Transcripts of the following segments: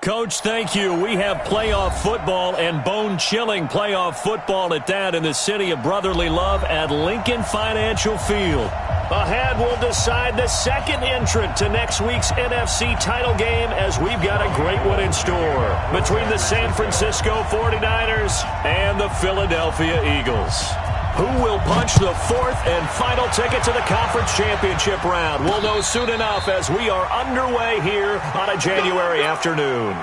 Coach, thank you. We have playoff football and bone-chilling playoff football at that in the city of brotherly love at Lincoln Financial Field. Ahead, we'll decide the second entrant to next week's NFC title game as we've got a great one in store between the San Francisco 49ers and the Philadelphia Eagles. Who will punch the fourth and final ticket to the conference championship round? We'll know soon enough as we are underway here on a January afternoon.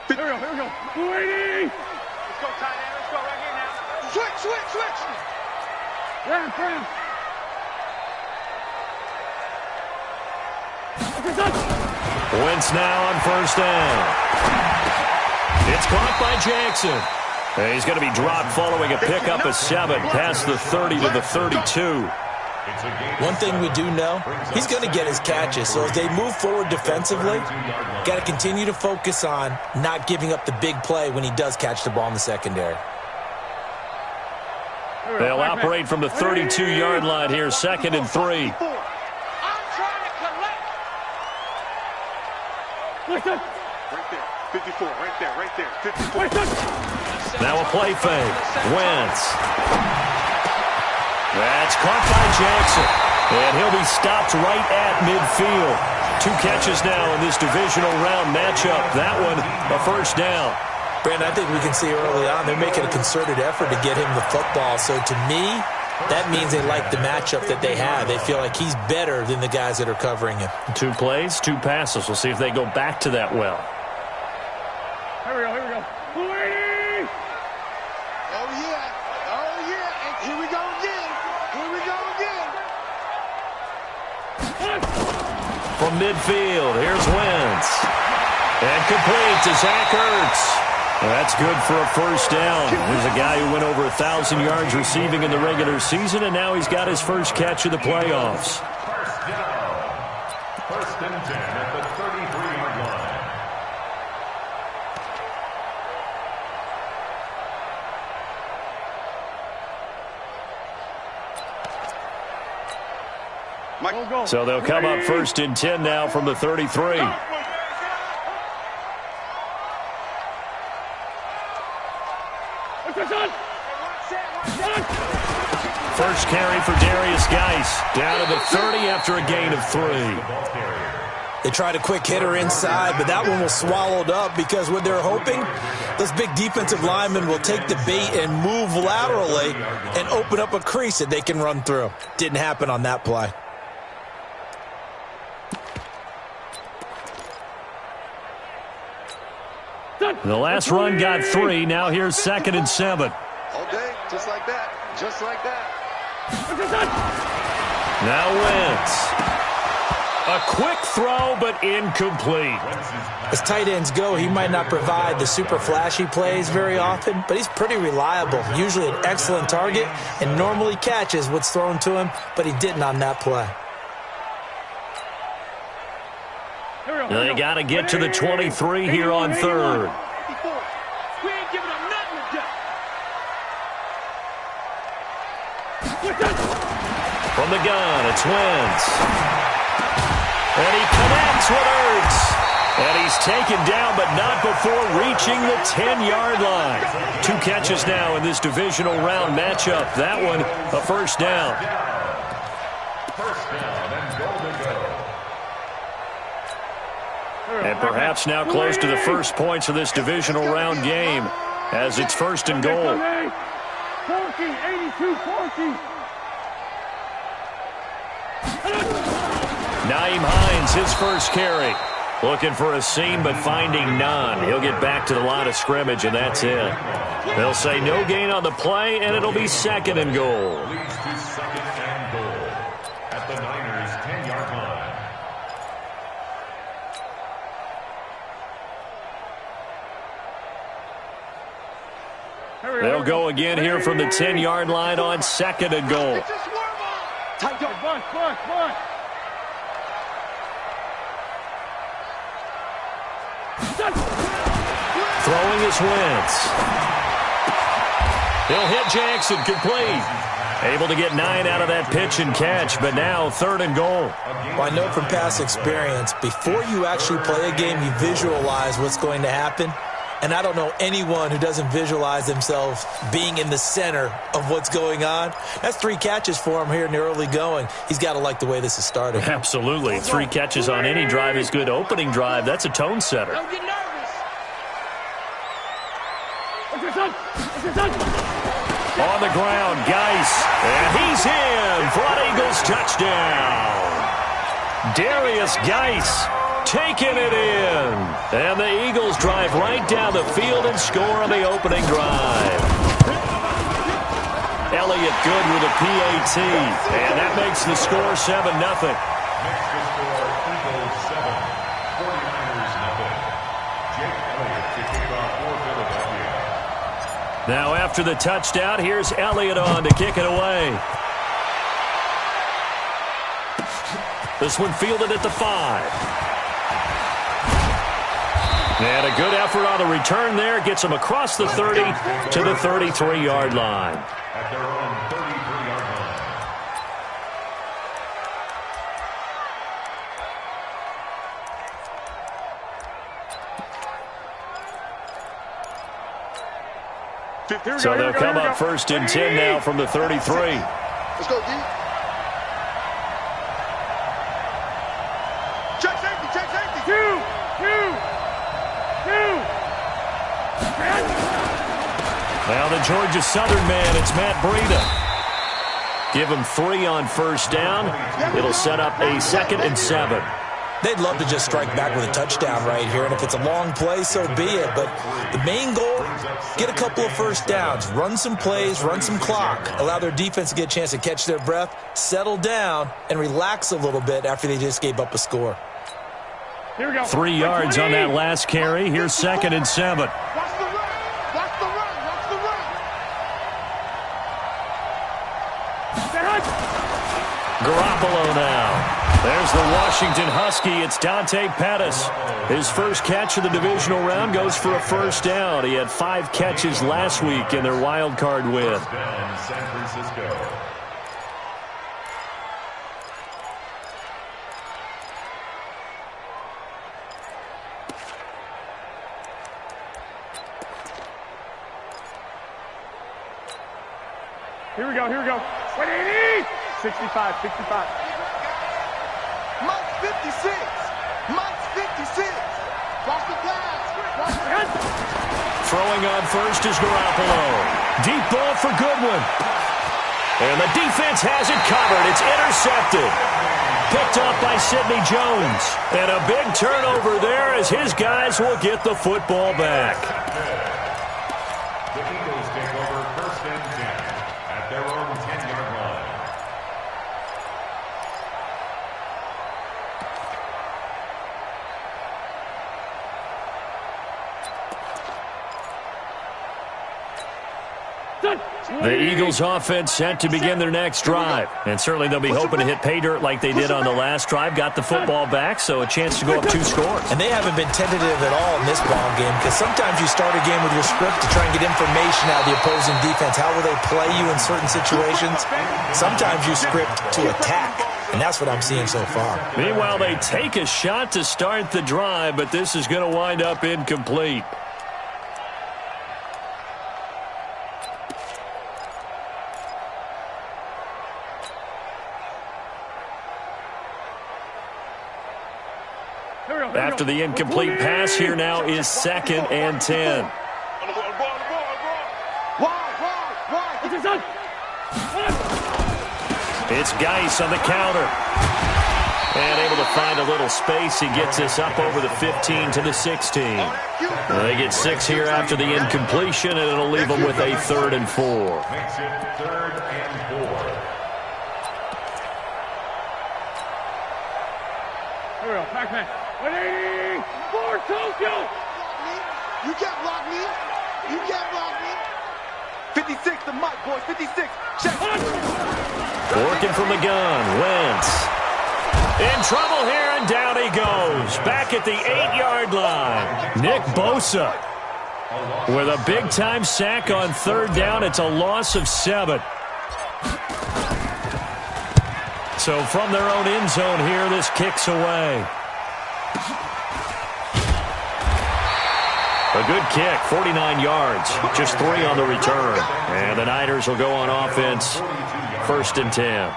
Here we go. Waiting! Let's go, tight end. Let's go right here now. Switch! Ramp. Wentz now on first down. It's caught by Jackson. He's going to be dropped following a pickup of 7 past the 30 to the 32. One thing we do know, he's going to get his catches. So as they move forward defensively, got to continue to focus on not giving up the big play when he does catch the ball in the secondary. They'll operate from the 32-yard line here, 2nd and 3. I'm trying to collect. Right there. 54. Right there. 54. Now a play fake. Wentz. That's caught by Jackson. And he'll be stopped right at midfield. 2 catches now in this divisional round matchup. That one, a first down. Brandon, I think we can see early on they're making a concerted effort to get him the football. So to me, that means they like the matchup that they have. They feel like he's better than the guys that are covering him. 2 plays, 2 passes. We'll see if they go back to that well. Here we go. Waiting! Oh, yeah. And here we go again. From midfield, here's Wentz. And complete to Zach Ertz. That's good for a first down. There's a guy who went over 1,000 yards receiving in the regular season, and now he's got his first catch of the playoffs. First and 10 at the 33-yard Go. So they'll come up first and 10 now from the 33. First carry for Darius Geis. Down to the 30 after a gain of 3. They tried a quick hitter inside, but that one was swallowed up because what they're hoping, those big defensive linemen will take the bait and move laterally and open up a crease that they can run through. Didn't happen on that play. The last run got 3. Now here's 2nd and 7. All day, just like that. Now Wentz. A quick throw, but incomplete. As tight ends go, he might not provide the super flashy plays very often, but he's pretty reliable. Usually an excellent target and normally catches what's thrown to him, but he didn't on that play. They got to get to the 23 here on 3rd. We ain't giving up nothing today. From the gun, it's Wentz. And he connects with Ertz. And he's taken down, but not before reaching the 10-yard line. 2 catches now in this divisional round matchup. That one, a first down. First down and goal to go. And perhaps now close to the first points of this divisional round game as it's 1st and goal. 82-14. Nyheim Hines, his first carry. Looking for a seam, but finding none. He'll get back to the line of scrimmage, and that's it. They'll say no gain on the play, and it'll be 2nd and goal. Leads to 2nd and goal at the Niners' 10-yard line. They'll go again here from the 10-yard line on 2nd and goal. Tight up. Bunt. Throwing is Wentz. He'll hit Jackson, complete. Able to get 9 out of that pitch and catch, but now 3rd and goal. Well, I know from past experience, before you actually play a game, you visualize what's going to happen. And I don't know anyone who doesn't visualize themselves being in the center of what's going on. That's 3 catches for him here in the early going. He's got to like the way this is starting. Absolutely. 3 catches on any drive is good. Opening drive, that's a tone setter. Don't get nervous. On the ground, Geis. And he's in for an Eagles touchdown. Darius Geis taking it in. And the Eagles drive right down the field and score on the opening drive. Elliott good with a PAT. And that makes the score 7-0. Now after the touchdown, here's Elliott on to kick it away. This one fielded at the 5. And a good effort on the return there. Gets him across the 30 to the 33-yard line. At their own 33-yard line. So they'll come up 1st and 10 now from the 33. Let's go, D. Check safety, check safety. 2. Now the Georgia Southern man, it's Matt Breida. Give him 3 on 1st down. It'll set up a 2nd and 7. They'd love to just strike back with a touchdown right here, and if it's a long play, so be it. But the main goal, get a couple of 1st downs, run some plays, run some clock, allow their defense to get a chance to catch their breath, settle down, and relax a little bit after they just gave up a score. Here we go. 3 yards on that last carry. Here's 2nd and 7. Watch the run. Watch the run. Watch the run. Garoppolo now. There's the Washington Husky. It's Dante Pettis. His first catch of the divisional round goes for a 1st down. He had 5 catches last week in their wild card win. San Francisco. Here we go. 180. 65. Mike 56. Mike 56. Watch the pass. Watch the pass. Throwing on 1st is Garoppolo. Deep ball for Goodwin. And the defense has it covered. It's intercepted. Picked off by Sidney Jones. And a big turnover there as his guys will get the football back. The Eagles take over 1st and 10 at their own 10-yard line. The Eagles offense set to begin their next drive. And certainly they'll be hoping to hit pay dirt like they did on the last drive. Got the football back, so a chance to go up 2 scores. And they haven't been tentative at all in this ball game, because sometimes you start a game with your script to try and get information out of the opposing defense. How will they play you in certain situations? Sometimes you script to attack, and that's what I'm seeing so far. Meanwhile, they take a shot to start the drive, but this is going to wind up incomplete. After the incomplete pass, here now is 2nd and 10. It's Geis on the counter. And able to find a little space. He gets this up over the 15 to the 16. They get 6 here after the incompletion, and it'll leave them with a 3rd and 4. Makes it 3rd and 4. Here we go. Pac-Man. 180. 4 Tokyo. You can't block me. You can't block me. 56 to Mike, boys. 56. Check. Working from the gun. Wentz. In trouble here, and down he goes. Back at the 8-yard line. Nick Bosa. With a big-time sack on third down, it's a loss of 7. So from their own end zone here, this kicks away. A good kick, 49 yards, just 3 on the return. And the Niners will go on offense, 1st and 10.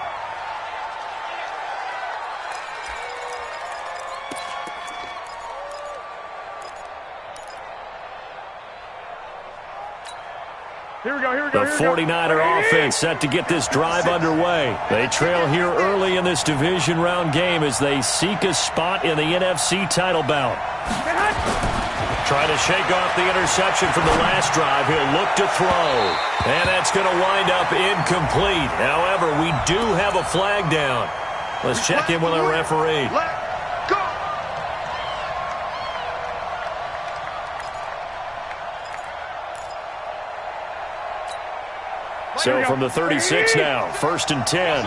Here we go. The 49er offense set to get this drive underway. They trail here early in this division round game as they seek a spot in the NFC title bout. Trying to shake off the interception from the last drive. He'll look to throw. And that's going to wind up incomplete. However, we do have a flag down. Let's check in with our referee. So from the 36 now, 1st and 10.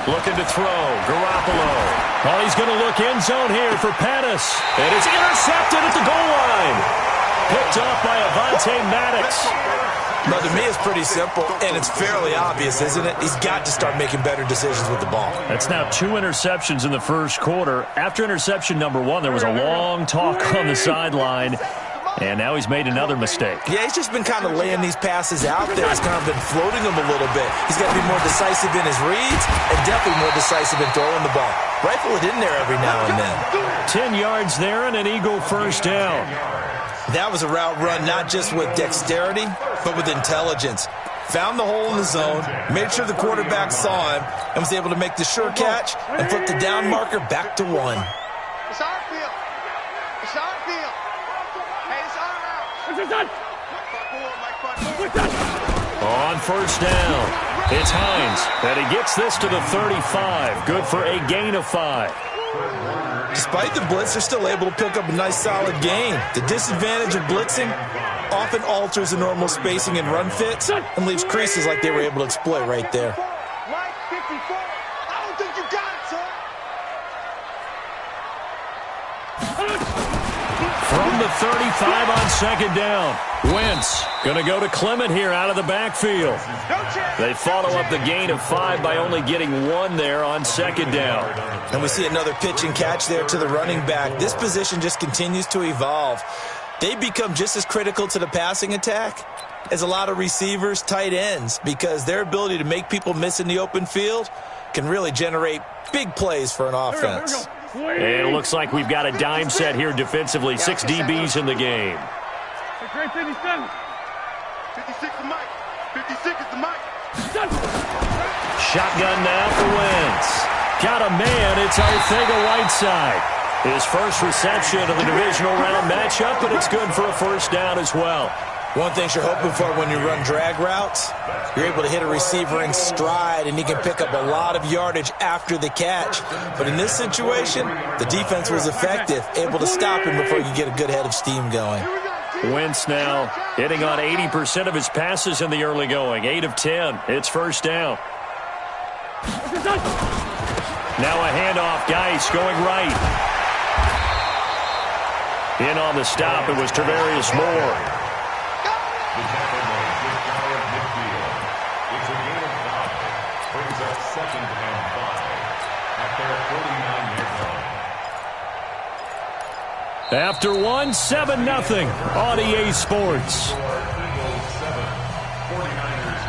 Looking to throw, Garoppolo. Oh, he's going to look end zone here for Pettis. And it's intercepted at the goal line. Picked off by Avonte Maddox. Now, to me, it's pretty simple, and it's fairly obvious, isn't it? He's got to start making better decisions with the ball. That's now 2 interceptions in the first quarter. After interception number 1, there was a long talk on the sideline, and now he's made another mistake. Yeah, he's just been kind of laying these passes out there. He's kind of been floating them a little bit. He's got to be more decisive in his reads and definitely more decisive in throwing the ball. Rifle it in there every now and then. 10 yards there and an Eagle first down. That was a route run not just with dexterity, but with intelligence. Found the hole in the zone, made sure the quarterback saw him, and was able to make the sure catch and flip the down marker back to 1. It's our field. It's our field. Hey, it's our house. What's that? On first down, it's Hines, and he gets this to the 35. Good for a gain of 5. Despite the blitz, they're still able to pick up a nice solid gain. The disadvantage of blitzing often alters the normal spacing and run fits and leaves creases like they were able to exploit right there. Right 54. I don't think you got it, son. From the 35 on second down, Wentz going to go to Clement here out of the backfield. They follow up the gain of 5 by only getting 1 there on second down. And we see another pitch and catch there to the running back. This position just continues to evolve. They become just as critical to the passing attack as a lot of receivers, tight ends, because their ability to make people miss in the open field can really generate big plays for an offense. And it looks like we've got a dime set here defensively. 6 DBs in the game. 57. 56 is Mike. 56 is the Mike. Shotgun now for Wentz. Got a man. It's Arcega-Whiteside. His first reception of the divisional round matchup, but it's good for a first down as well. One thing you're hoping for when you run drag routes, you're able to hit a receiver in stride, and he can pick up a lot of yardage after the catch. But in this situation, the defense was effective, able to stop him before you get a good head of steam going. Wentz now hitting on 80% of his passes in the early going. 8 of 10. It's first down. Now a handoff. Geis going right. In on the stop, it was Tavarius Moore. The tackle made just shy of midfield. It's a gain of 5. Brings up 2nd and 5 at their 49-yard line. After 1, 7-0 on EA Sports. Eagles 7, 49ers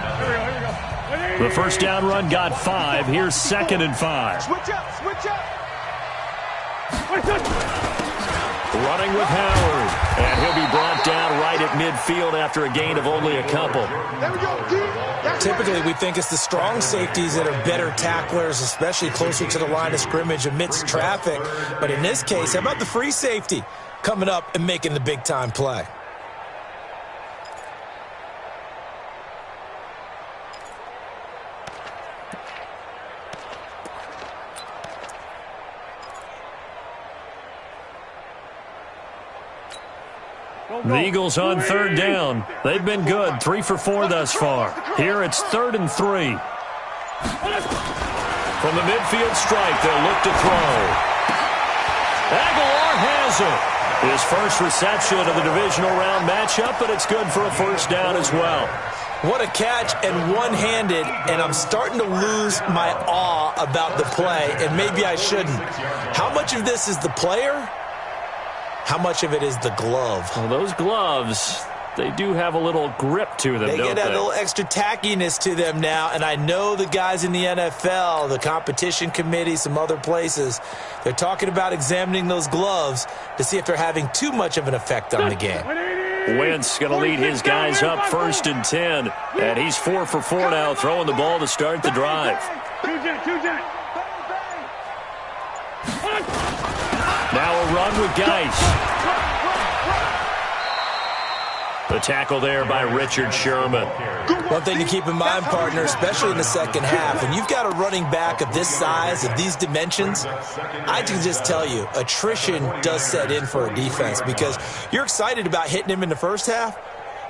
9. The first down run got 5. Here's 2nd and 5. Switch up, switch up. Running with Howard. And he'll be brought down right at midfield after a gain of only a couple. There we go, dude. Typically, we think it's the strong safeties that are better tacklers, especially closer to the line of scrimmage amidst traffic. But in this case, how about the free safety coming up and making the big-time play? The Eagles on third down. They've been good, 3 for 4 thus far. Here it's 3rd and 3. From the midfield strike, they'll look to throw. Aguilar has it. His first reception of the divisional round matchup, but it's good for a first down as well. What a catch, and one-handed, and I'm starting to lose my awe about the play, and maybe I shouldn't. How much of this is the player? How much of it is the glove? Well, those gloves, they do have a little grip to them, They don't get a they? little extra tackiness to them now, and I know the guys in the NFL, the competition committee, some other places, they're talking about examining those gloves to see if they're having too much of an effect on the game. Wentz going to lead his guys up 1st and 10. And he's 4 for 4 now, throwing the ball to start the drive. Now a run with Geis. The tackle there by Richard Sherman. One thing to keep in mind, partner, especially in the second half, and you've got a running back of this size, of these dimensions, I can just tell you, attrition does set in for a defense because you're excited about hitting him in the first half,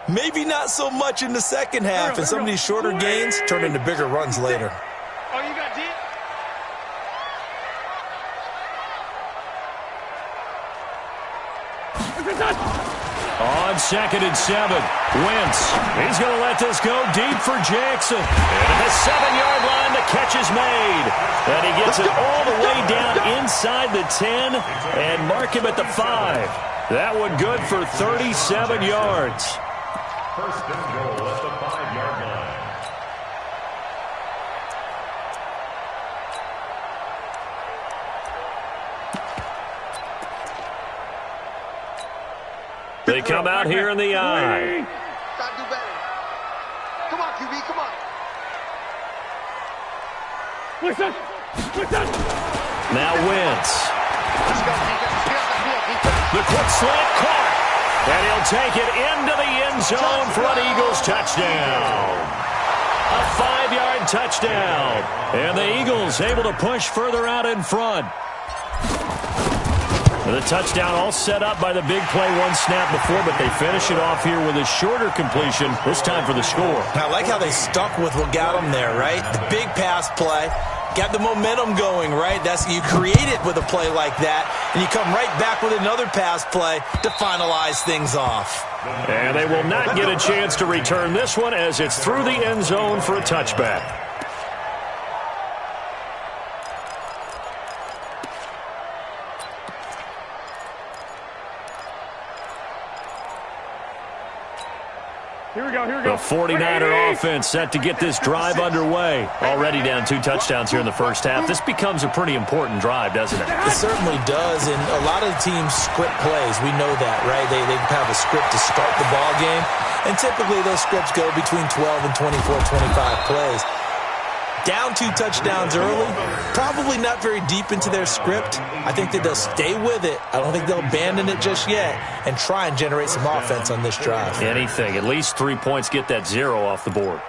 maybe not so much in the second half, and some of these shorter gains turn into bigger runs later. Oh, you got D? On 2nd and 7, Wentz. He's going to let this go deep for Jackson. And at the 7-yard line, the catch is made. And he gets it all the way down inside the 10 and mark him at the 5. That one good for 37 yards. First and goal at the 5-yard line. They come out here in the eye. Gotta do better. Come on, QB, come on. Now Wentz. Let's go, defense. Let's get off the field, defense. The quick slant caught. And he'll take it into the end zone for an Eagles touchdown. A 5-yard touchdown. And the Eagles able to push further out in front. The touchdown all set up by the big play one snap before, but they finish it off here with a shorter completion, this time for the score. I like how they stuck with what got them there, right? The big pass play, got the momentum going, right? You create it with a play like that, and you come right back with another pass play to finalize things off. And they will not get a chance to return this one as it's through the end zone for a touchback. The 49er offense set to get this drive underway. Already down 2 touchdowns here in the first half. This becomes a pretty important drive, doesn't it? It certainly does, and a lot of the teams script plays. We know that, right? They have a script to start the ball game, and typically those scripts go between 12 and 24, 25 plays. Down 2 touchdowns early, probably not very deep into their script. I think that they'll stay with it. I don't think they'll abandon it just yet and try and generate some offense on this drive. Anything. At least 3 points, get that 0 off the board.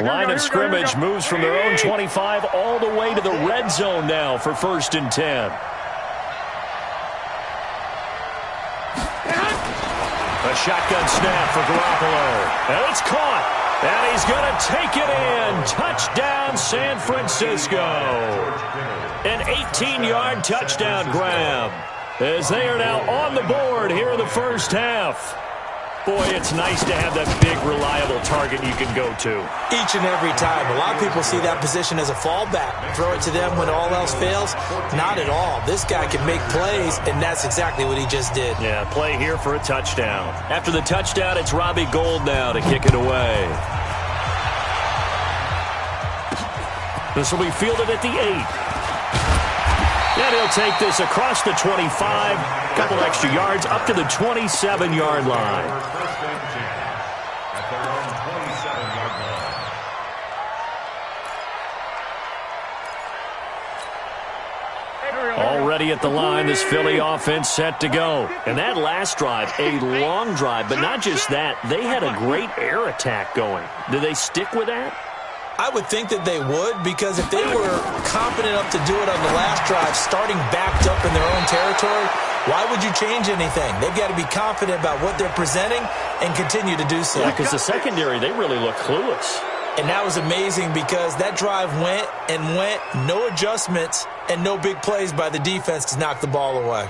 Line of scrimmage moves from their own 25 all the way to the red zone now for 1st and 10. A shotgun snap for Garoppolo. And it's caught. And he's going to take it in. Touchdown, San Francisco. An 18-yard touchdown grab as they are now on the board here in the first half. Boy, it's nice to have that big, reliable target you can go to. Each and every time. A lot of people see that position as a fallback. Throw it to them when all else fails. Not at all. This guy can make plays, and that's exactly what he just did. Yeah, play here for a touchdown. After the touchdown, it's Robbie Gould now to kick it away. This will be fielded at the 8. And he'll take this across the 25, a couple extra yards, up to the 27-yard line. At their own 27-yard line. Already at the line, this Philly offense set to go. And that last drive, a long drive, but not just that, they had a great air attack going. Do they stick with that? I would think that they would, because if they were confident enough to do it on the last drive, starting backed up in their own territory, why would you change anything? They've got to be confident about what they're presenting and continue to do so. Yeah, because the secondary, they really look clueless. And that was amazing because that drive went and went, no adjustments and no big plays by the defense to knock the ball away.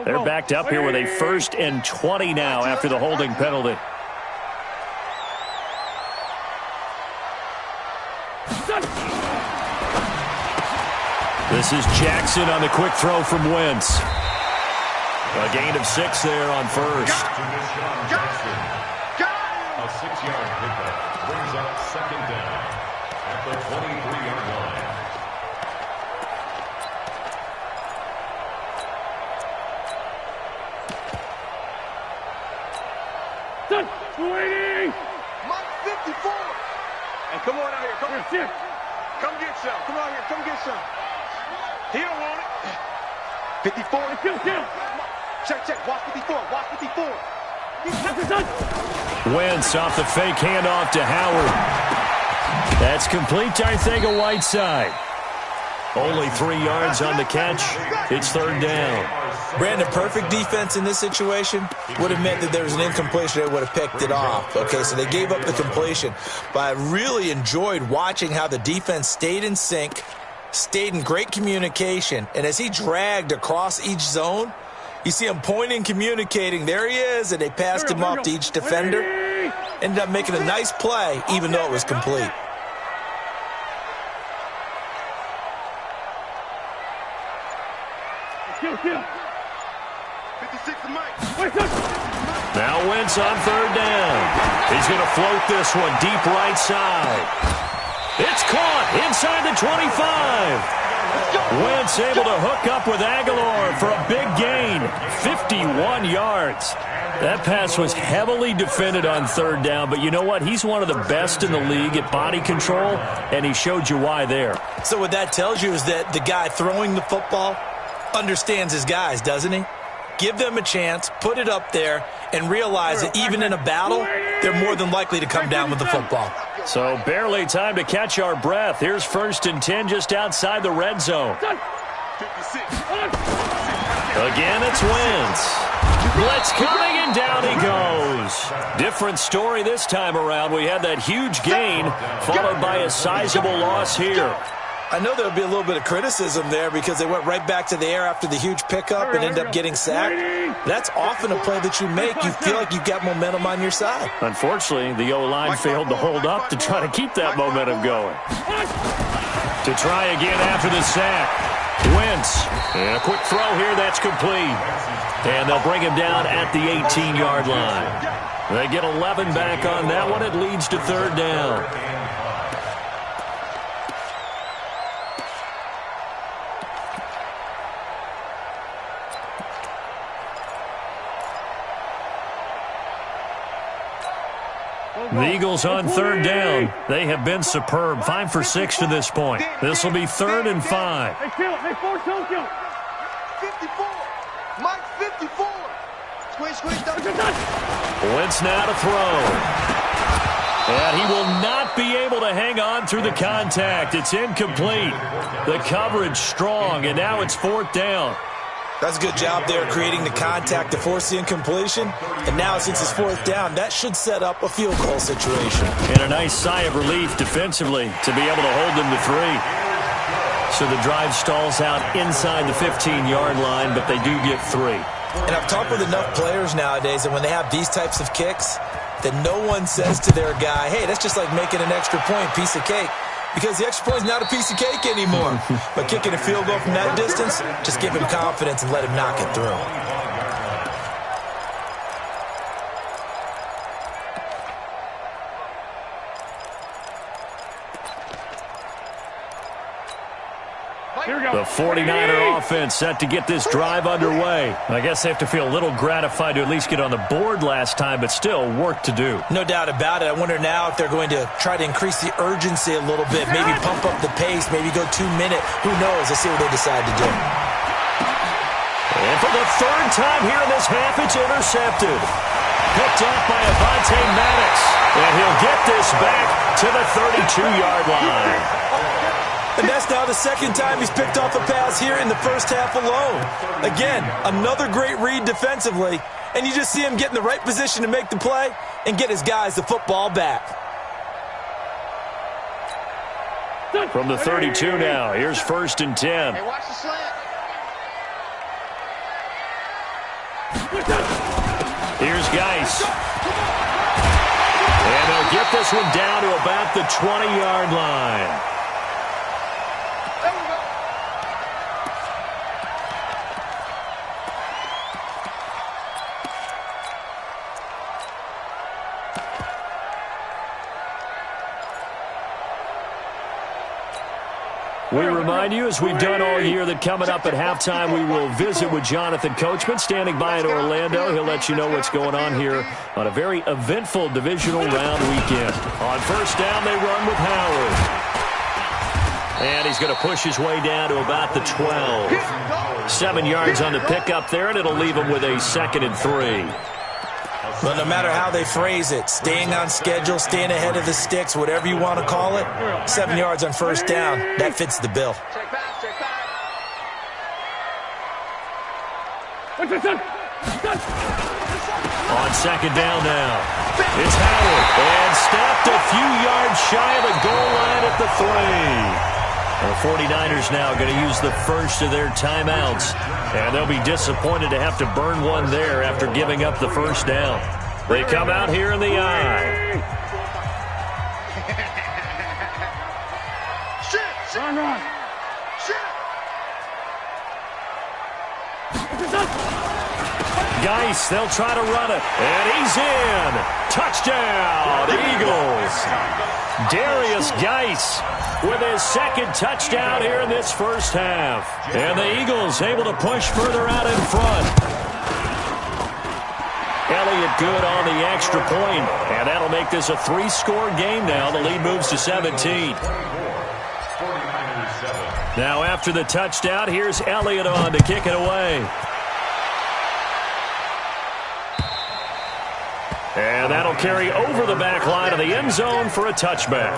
They're backed up here with a 1st and 20 now after the holding penalty. This is Jackson on the quick throw from Wentz. A gain of 6 there on first. A 6-yard pickup brings up 2nd down at the 23-yard line. Waiting! Mike 54! Hey, come on out here. Come here. Come get some. Come out here. Come get some. He don't want it. 54. Check. Watch 54. Watch 54. Wentz off the fake handoff to Howard. That's complete to Arcega-Whiteside. Only 3 yards on the catch. It's 3rd down. Brandon, perfect defense in this situation would have meant that there was an incompletion. They would have picked it off. Okay, so they gave up the completion. But I really enjoyed watching how the defense stayed in sync, stayed in great communication, and as he dragged across each zone, you see him pointing, communicating. There he is, and they passed him off to each defender. Ended up making a nice play, even though it was complete. Now Wentz on 3rd down. He's going to float this one deep right side. It's caught inside the 25. Wentz able to hook up with Aguilar for a big gain. 51 yards. That pass was heavily defended on 3rd down, but you know what? He's one of the best in the league at body control, and he showed you why there. So what that tells you is that the guy throwing the football understands his guys, doesn't he? Give them a chance, put it up there, and realize that even in a battle, they're more than likely to come down with the football. So barely time to catch our breath. Here's 1st and 10 just outside the red zone. Again, it's Wentz. Blitz coming, and down he goes. Different story this time around. We had that huge gain, followed by a sizable loss here. I know there'll be a little bit of criticism there because they went right back to the air after the huge pickup and ended up getting sacked. That's often a play that you make. You feel like you've got momentum on your side. Unfortunately, the O-line failed to hold up to try to keep that momentum going. To try again after the sack. Wentz. And a quick throw here. That's complete. And they'll bring him down at the 18-yard line. They get 11 back on that one. It leads to 3rd down. The Eagles on 3rd down. They have been superb. 5 for 6 to this point. This will be 3rd and 5. Hey, kill. Hey, force, don't kill. 54. Mike 54. Squish, Wentz now to throw. And he will not be able to hang on through the contact. It's incomplete. The coverage strong, and now it's 4th down. That's a good job there creating the contact to force the incompletion. And now since it's 4th down, that should set up a field goal situation. And a nice sigh of relief defensively to be able to hold them to 3. So the drive stalls out inside the 15-yard line, but they do get 3. And I've talked with enough players nowadays that when they have these types of kicks, that no one says to their guy, hey, that's just like making an extra point, piece of cake. Because the extra point is not a piece of cake anymore. But kicking a field goal from that distance, just give him confidence and let him knock it through. The 49er offense set to get this drive underway. I guess they have to feel a little gratified to at least get on the board last time, but still work to do. No doubt about it. I wonder now if they're going to try to increase the urgency a little bit, maybe pump up the pace, maybe go 2 minute. Who knows? Let's see what they decide to do. And for the third time here in this half, it's intercepted. Picked off by Avonte Maddox. And he'll get this back to the 32-yard line. And that's now the second time he's picked off a pass here in the first half alone. Again, another great read defensively, and you just see him get in the right position to make the play and get his guys the football back. From the 32 now, here's 1st and 10. Hey, watch the slant. Here's Geis. And they'll get this one down to about the 20-yard line. We remind you, as we've done all year, that coming up at halftime, we will visit with Jonathan Coachman, standing by in Orlando. He'll let you know what's going on here on a very eventful divisional round weekend. On 1st down, they run with Howard. And he's going to push his way down to about the 12. 7 yards on the pickup there, and it'll leave him with a 2nd and 3. But no matter how they phrase it, staying on schedule, staying ahead of the sticks, whatever you want to call it, 7 yards on 1st down, that fits the bill. Check back, check back. On 2nd down now, it's Howard. And stopped a few yards shy of the goal line at the 3. The 49ers now going to use the first of their timeouts. And they'll be disappointed to have to burn one there after giving up the 1st down. They come out here in the eye. Run. Geis, they'll try to run it. And he's in. Touchdown, Eagles. Darius Geis with his 2nd touchdown here in this first half. And the Eagles able to push further out in front. Elliott good on the extra point, and that'll make this a 3-score game now. The lead moves to 17. Now after the touchdown, here's Elliott on to kick it away. And that'll carry over the back line of the end zone for a touchback.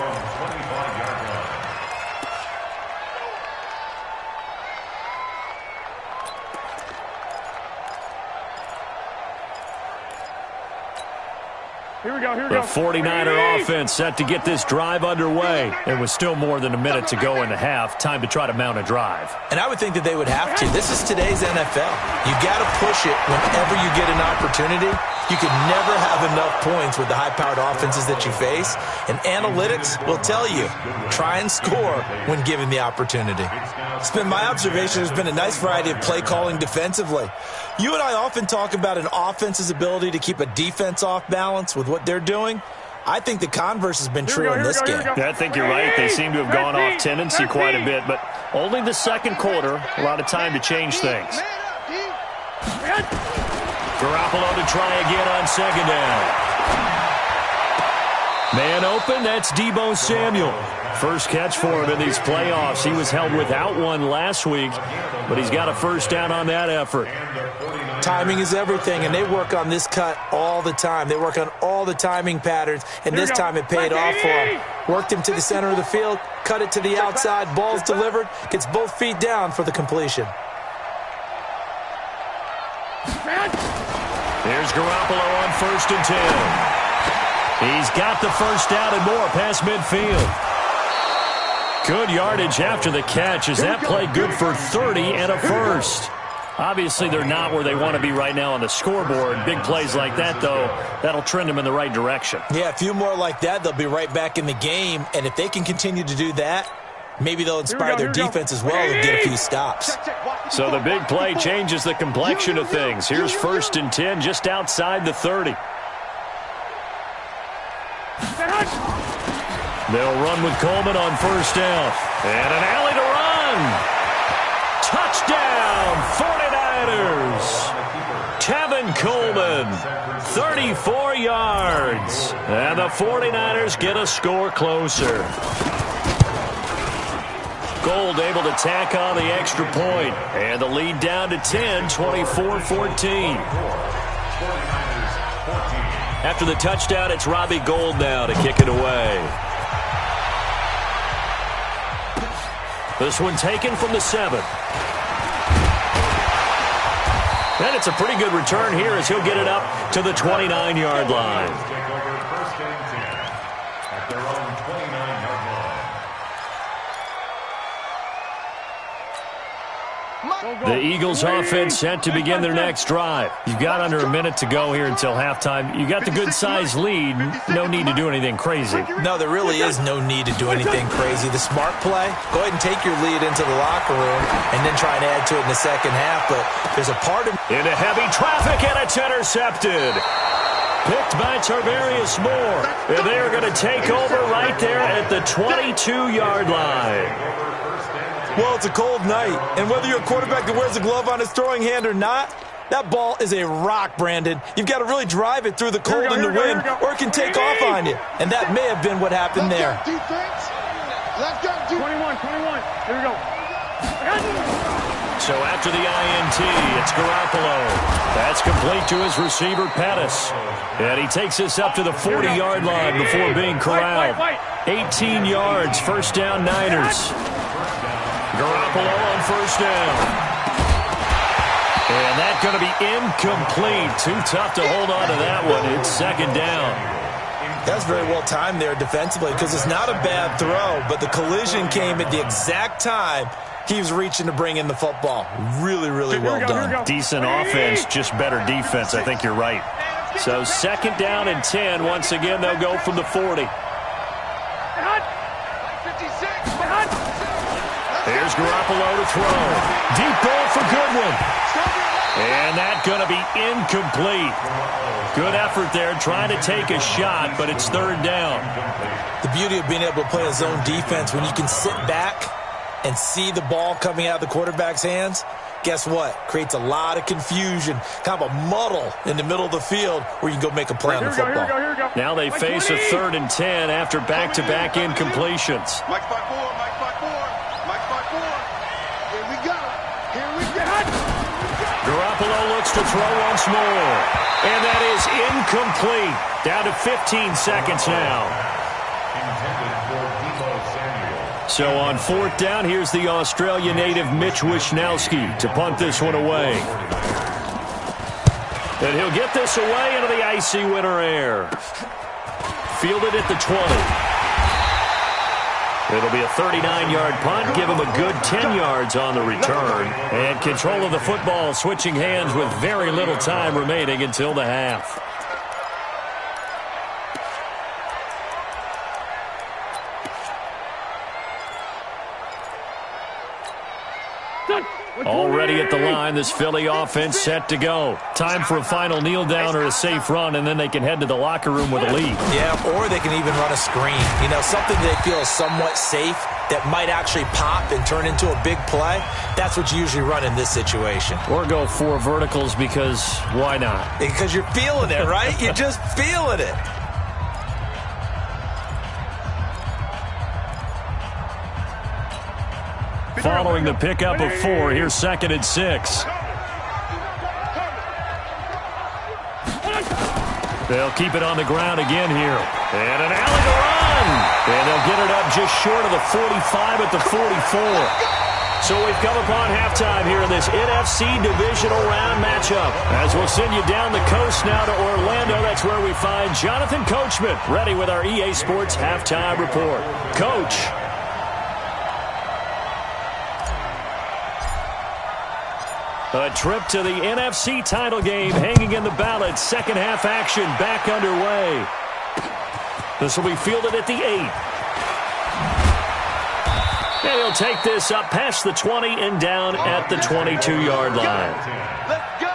Here we go. The 49er offense set to get this drive underway. It was still more than a minute to go in the half. Time to try to mount a drive. And I would think that they would have to. This is today's NFL. You got to push it whenever you get an opportunity. You can never have enough points with the high-powered offenses that you face. And analytics will tell you, try and score when given the opportunity. It's been my observation there's been a nice variety of play calling defensively. You and I often talk about an offense's ability to keep a defense off balance with what they're doing. I think the converse has been true in this game. Yeah, I think you're right. They seem to have gone off tendency quite a bit, but only the 2nd quarter, a lot of time to change things. Garoppolo to try again on 2nd down. Man open, that's Deebo Samuel. First catch for him in these playoffs. He was held without one last week, but he's got a 1st down on that effort. Timing is everything, and they work on this cut all the time. They work on all the timing patterns, and this time it paid off for him. Worked him to the center of the field, cut it to the outside, ball's delivered, gets both feet down for the completion. Here's Garoppolo on 1st and 10. He's got the 1st down and more past midfield. Good yardage after the catch. Is that play good for 30 and a 1st? Obviously, they're not where they want to be right now on the scoreboard. Big plays like that, though, that'll trend them in the right direction. Yeah, a few more like that, they'll be right back in the game. And if they can continue to do that, maybe they'll inspire their defense as well and get a few stops. So the big play changes the complexion of things. Here's 1st and 10 just outside the 30. They'll run with Coleman on 1st down. And an alley to run. Touchdown, 49ers. Tevin Coleman, 34 yards. And the 49ers get a score closer. Gold able to tack on the extra point. And the lead down to 10, 24-14. After the touchdown, it's Robbie Gould now to kick it away. This one taken from the 7. And it's a pretty good return here as he'll get it up to the 29-yard line. Take over first and 10 at their own 29-yard line. The Eagles offense set to begin their next drive. You've got under a minute to go here until halftime. You got the good-sized lead. No need to do anything crazy. No, there really is no need to do anything crazy. The smart play, go ahead and take your lead into the locker room and then try and add to it in the second half. But there's a part of... Into heavy traffic, and it's intercepted. Picked by Tarvarius Moore. And they are going to take over right there at the 22-yard line. Well, it's a cold night, and whether you're a quarterback that wears a glove on his throwing hand or not, that ball is a rock, Brandon. You've got to really drive it through the cold and the wind, or it can take off on you. And that may have been what happened there. Defense. Let's go. 21. Here we go. So after the INT, it's Garoppolo. That's complete to his receiver, Pettis. And he takes us up to the 40-yard line before being corralled. 18 yards, first down, Niners. Garoppolo on first down. And that's going to be incomplete. Too tough to hold on to that one. It's second down. That's very well timed there defensively because it's not a bad throw, but the collision came at the exact time he was reaching to bring in the football. Really, really well done. Decent offense, just better defense. I think you're right. So second down and 10. Once again, they'll go from the 40. There's Garoppolo to throw. Deep ball for Goodwin. And that's going to be incomplete. Good effort there trying to take a shot, but it's third down. The beauty of being able to play a zone defense when you can sit back and see the ball coming out of the quarterback's hands, guess what? Creates a lot of confusion, kind of a muddle in the middle of the field where you can go make a play on the football. Here we go. Now they face a third and 10 after back-to-back incompletions. Mike 5-4. Here we go. Garoppolo looks to throw once more. And that is incomplete. Down to 15 seconds now. So on fourth down, here's the Australia native Mitch Wishnowsky to punt this one away. And he'll get this away into the icy winter air. Fielded at the 20. It'll be a 39-yard punt, give him a good 10 yards on the return. And control of the football switching hands with very little time remaining until the half. Already at the line, this Philly offense set to go. Time for a final kneel down or a safe run, and then they can head to the locker room with a lead. Yeah, or they can even run a screen. You know, something they feel is somewhat safe that might actually pop and turn into a big play. That's what you usually run in this situation. Or go 4 verticals because why not? Because you're feeling it, right? You're just feeling it. Following the pickup of 4, here's second and 6. They'll keep it on the ground again here. And an alley to run. And they'll get it up just short of the 45 at the 44. So we've come upon halftime here in this NFC Divisional Round matchup. As we'll send you down the coast now to Orlando, that's where we find Jonathan Coachman, ready with our EA Sports Halftime Report. Coach. A trip to the NFC title game hanging in the balance. Second half action back underway. This will be fielded at the 8. And he'll take this up past the 20 and down at the 22-yard line. Let's go.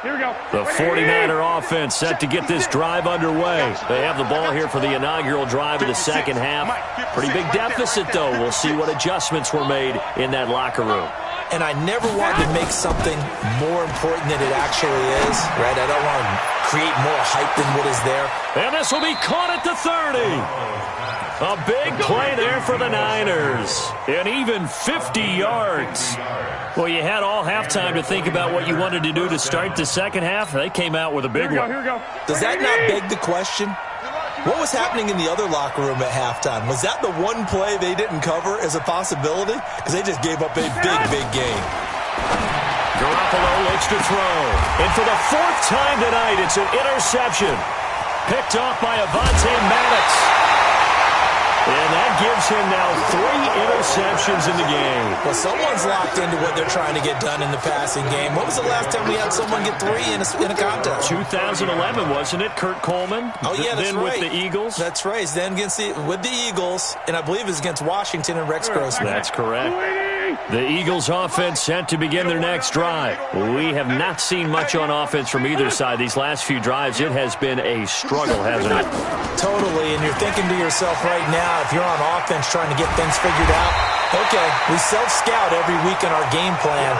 Here we go. The 49er offense set to get this drive underway. They have the ball here for the inaugural drive of the second half. Pretty big deficit, though. We'll see what adjustments were made in that locker room. And I never wanted to make something more important than it actually is, right? I don't want to create more hype than what is there. And this will be caught at the 30. A big play there for the Niners. And even 50 yards. Well, you had all halftime to think about what you wanted to do to start the second half. They came out with a big one. Here we go. Does that not beg the question? What was happening in the other locker room at halftime? Was that the one play they didn't cover as a possibility? Because they just gave up a big gain. Garoppolo looks to throw. And for the fourth time tonight, it's an interception. Picked off by Avonte Maddox. And that gives him now 3 interceptions in the game. Well, someone's locked into what they're trying to get done in the passing game. When was the last time we had someone get 3 in a contest? 2011, wasn't it? Kurt Coleman. Oh, yeah, that's then right. With the Eagles. That's right. Then with the Eagles, and I believe it's against Washington and Rex Grossman. That's correct. The Eagles offense set to begin their next drive. We have not seen much on offense from either side. These last few drives, it has been a struggle, hasn't it? Totally, and you're thinking to yourself right now, if you're on offense trying to get things figured out, okay, we self-scout every week in our game plan.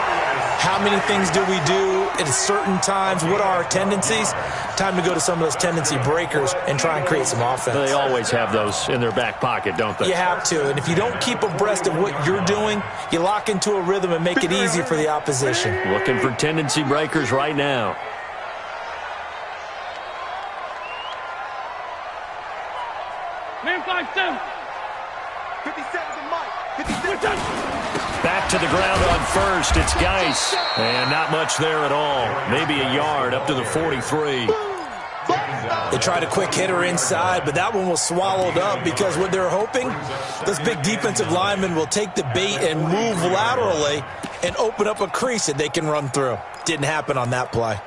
How many things do we do at certain times? What are our tendencies? Time to go to some of those tendency breakers and try and create some offense. They always have those in their back pocket, don't they? You have to, and if you don't keep abreast of what you're doing, you lock into a rhythm and make it easy for the opposition. Looking for tendency breakers right now. Man, 5-7. 57 to Mike. 57. Back to the ground on first. It's Geis. And not much there at all. Maybe a yard up to the 43. They tried a quick hitter inside, but that one was swallowed up because what they're hoping, this big defensive lineman will take the bait and move laterally and open up a crease that they can run through. Didn't happen on that play.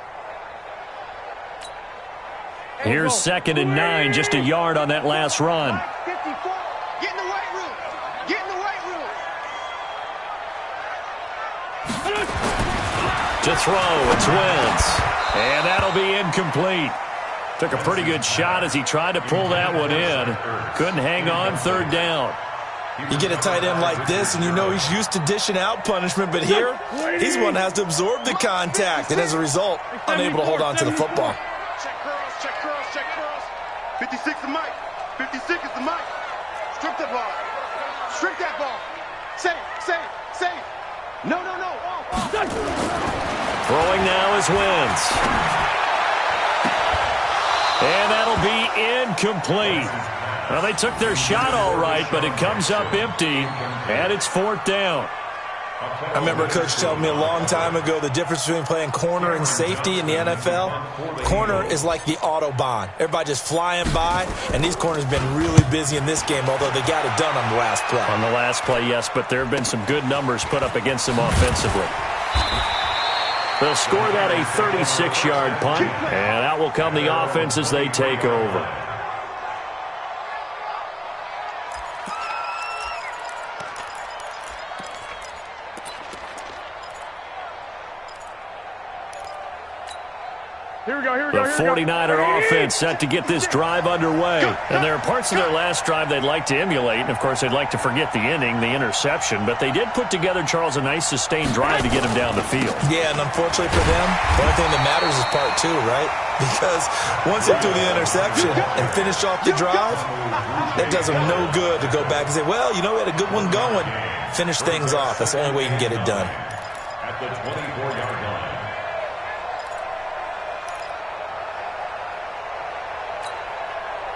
Here's 2nd and 9, just a yard on that last run. 54. Get in the weight room. Get in the weight room. To throw, it's Wentz. And that'll be incomplete. Took a pretty good shot as he tried to pull that one in. Couldn't hang on, 3rd down. You get a tight end like this, and you know he's used to dishing out punishment, but here, he's one that has to absorb the contact, and as a result, unable to hold on to the football. Check cross. 56 to Mike. 56 is the Mike. Strip the ball. Strip that ball. Save. No. Throwing now is Wentz. And that'll be incomplete. Well, they took their shot all right, but it comes up empty, and it's 4th down. I remember a coach telling me a long time ago the difference between playing corner and safety in the NFL. Corner is like the Autobahn. Everybody just flying by, and these corners have been really busy in this game, although they got it done on the last play. On the last play, yes, but there have been some good numbers put up against them offensively. They'll score that a 36-yard punt, and out will come the offense as they take over. The 49er offense set to get this drive underway. And there are parts of their last drive they'd like to emulate. And, of course, they'd like to forget the inning, the interception. But they did put together, Charles, a nice sustained drive to get him down the field. Yeah, and unfortunately for them, the only thing that matters is part 2, right? Because once they threw the interception and finished off the drive, that does them no good to go back and say, well, you know, we had a good one going. Finish things off. That's the only way you can get it done. At the 24-yard line.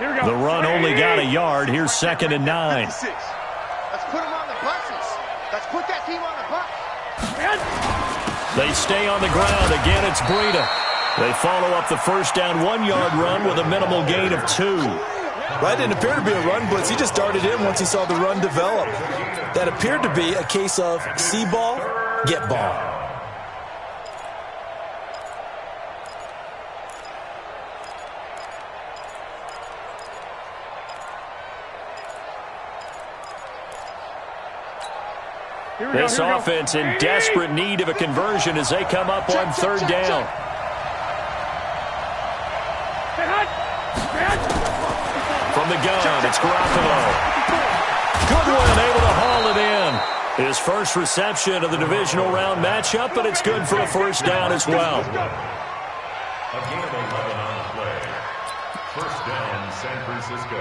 The run only got a yard. Here's 2nd and 9. Let's put them on the buses. Let's put that team on the bus. They stay on the ground. Again, it's Breida. They follow up the first down 1-yard run with a minimal gain of 2. That didn't appear to be a run blitz. He just darted in once he saw the run develop. That appeared to be a case of see ball, get ball. This offense in desperate need of a conversion as they come up on 3rd down. From the gun, it's Garoppolo. Good one, able to haul it in. His first reception of the divisional round matchup, but it's good for a first down as well. A gain of 11 on the play. First down, San Francisco.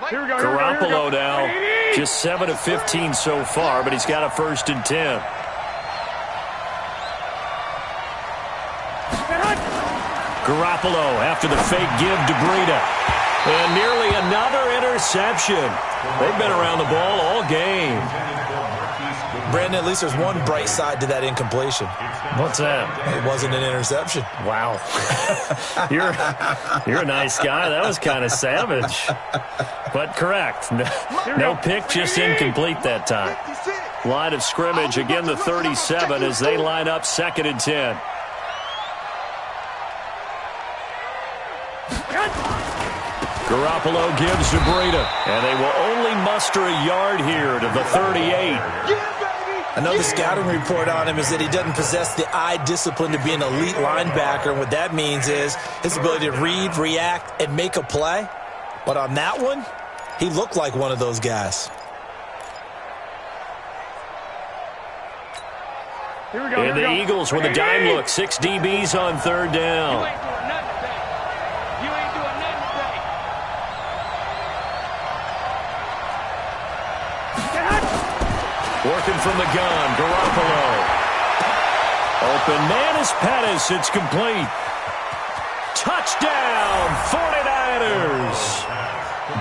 Garoppolo now, just 7 of 15 so far, but he's got a 1st and 10. Garoppolo after the fake give to Breida. And nearly another interception. They've been around the ball all game. Brandon, at least there's one bright side to that incompletion. What's that? It wasn't an interception. Wow. You're a nice guy. That was kind of savage. But correct. No pick, just incomplete that time. Line of scrimmage, again the 37 as they line up 2nd and 10. Garoppolo gives to Breida, and they will only muster a yard here to the 38. I know the scouting report on him is that he doesn't possess the eye discipline to be an elite linebacker. And what that means is his ability to read, react, and make a play. But on that one, he looked like one of those guys. And the Eagles with a dime look. 6 DBs on 3rd down. Working from the gun, Garoppolo. Open man is Pettis. It's complete. Touchdown, 49ers.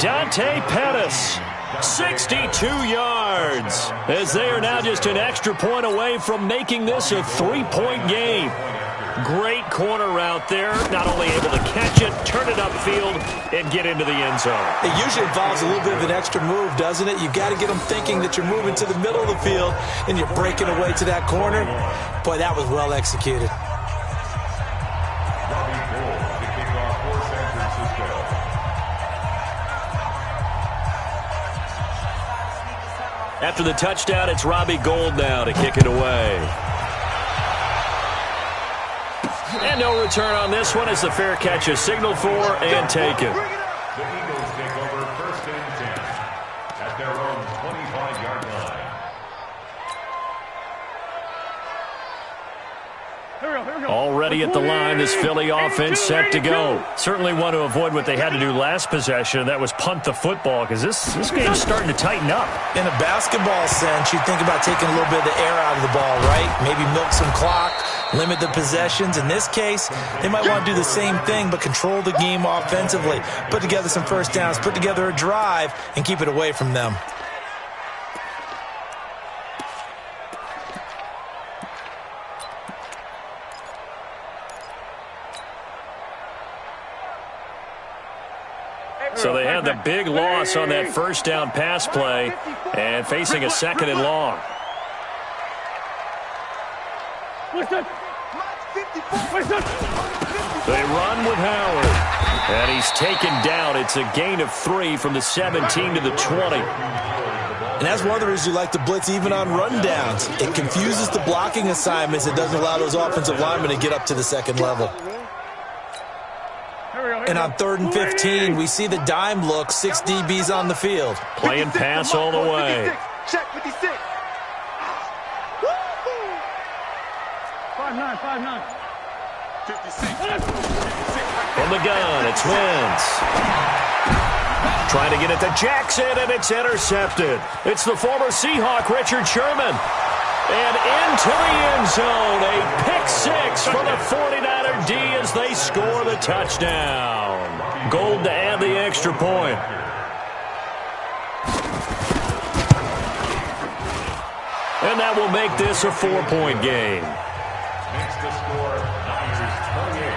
Dante Pettis, 62 yards. As they are now just an extra point away from making this a 3-point game. Great corner route there. Not only able to catch it, turn it upfield, and get into the end zone. It usually involves a little bit of an extra move, doesn't it? You've got to get them thinking that you're moving to the middle of the field and you're breaking away to that corner. Boy, that was well executed. After the touchdown, it's Robbie Gould now to kick it away. And no return on this one as the fair catch is signaled for and taken. The Eagles take over 1st and 10 at their own 25-yard line. Already at the line, this Philly offense set to go. Certainly want to avoid what they had to do last possession. That was punt the football because this game's starting to tighten up. In a basketball sense, you think about taking a little bit of the air out of the ball, right? Maybe milk some clock, limit the possessions. In this case, they might want to do the same thing but control the game offensively. Put together some first downs, put together a drive, and keep it away from them. So they had the big loss on that first down pass play and facing a 2nd and long. They run with Howard. And he's taken down. It's a gain of 3 from the 17 to the 20. And that's one of the reasons you like to blitz even on rundowns. It confuses the blocking assignments. It doesn't allow those offensive linemen to get up to the 2nd level. And on 3rd and 15, we see the dime look, 6 DBs on the field. Playing pass all the way. Check 56. 5'9". 56. From the gun, it's Wentz. Trying to get it to Jackson, and it's intercepted. It's the former Seahawk, Richard Sherman. And into the end zone, a pick-6 for the 49er D as they score the touchdown. Gould to add the extra point. And that will make this a 4-point game. Makes the score Niners 28,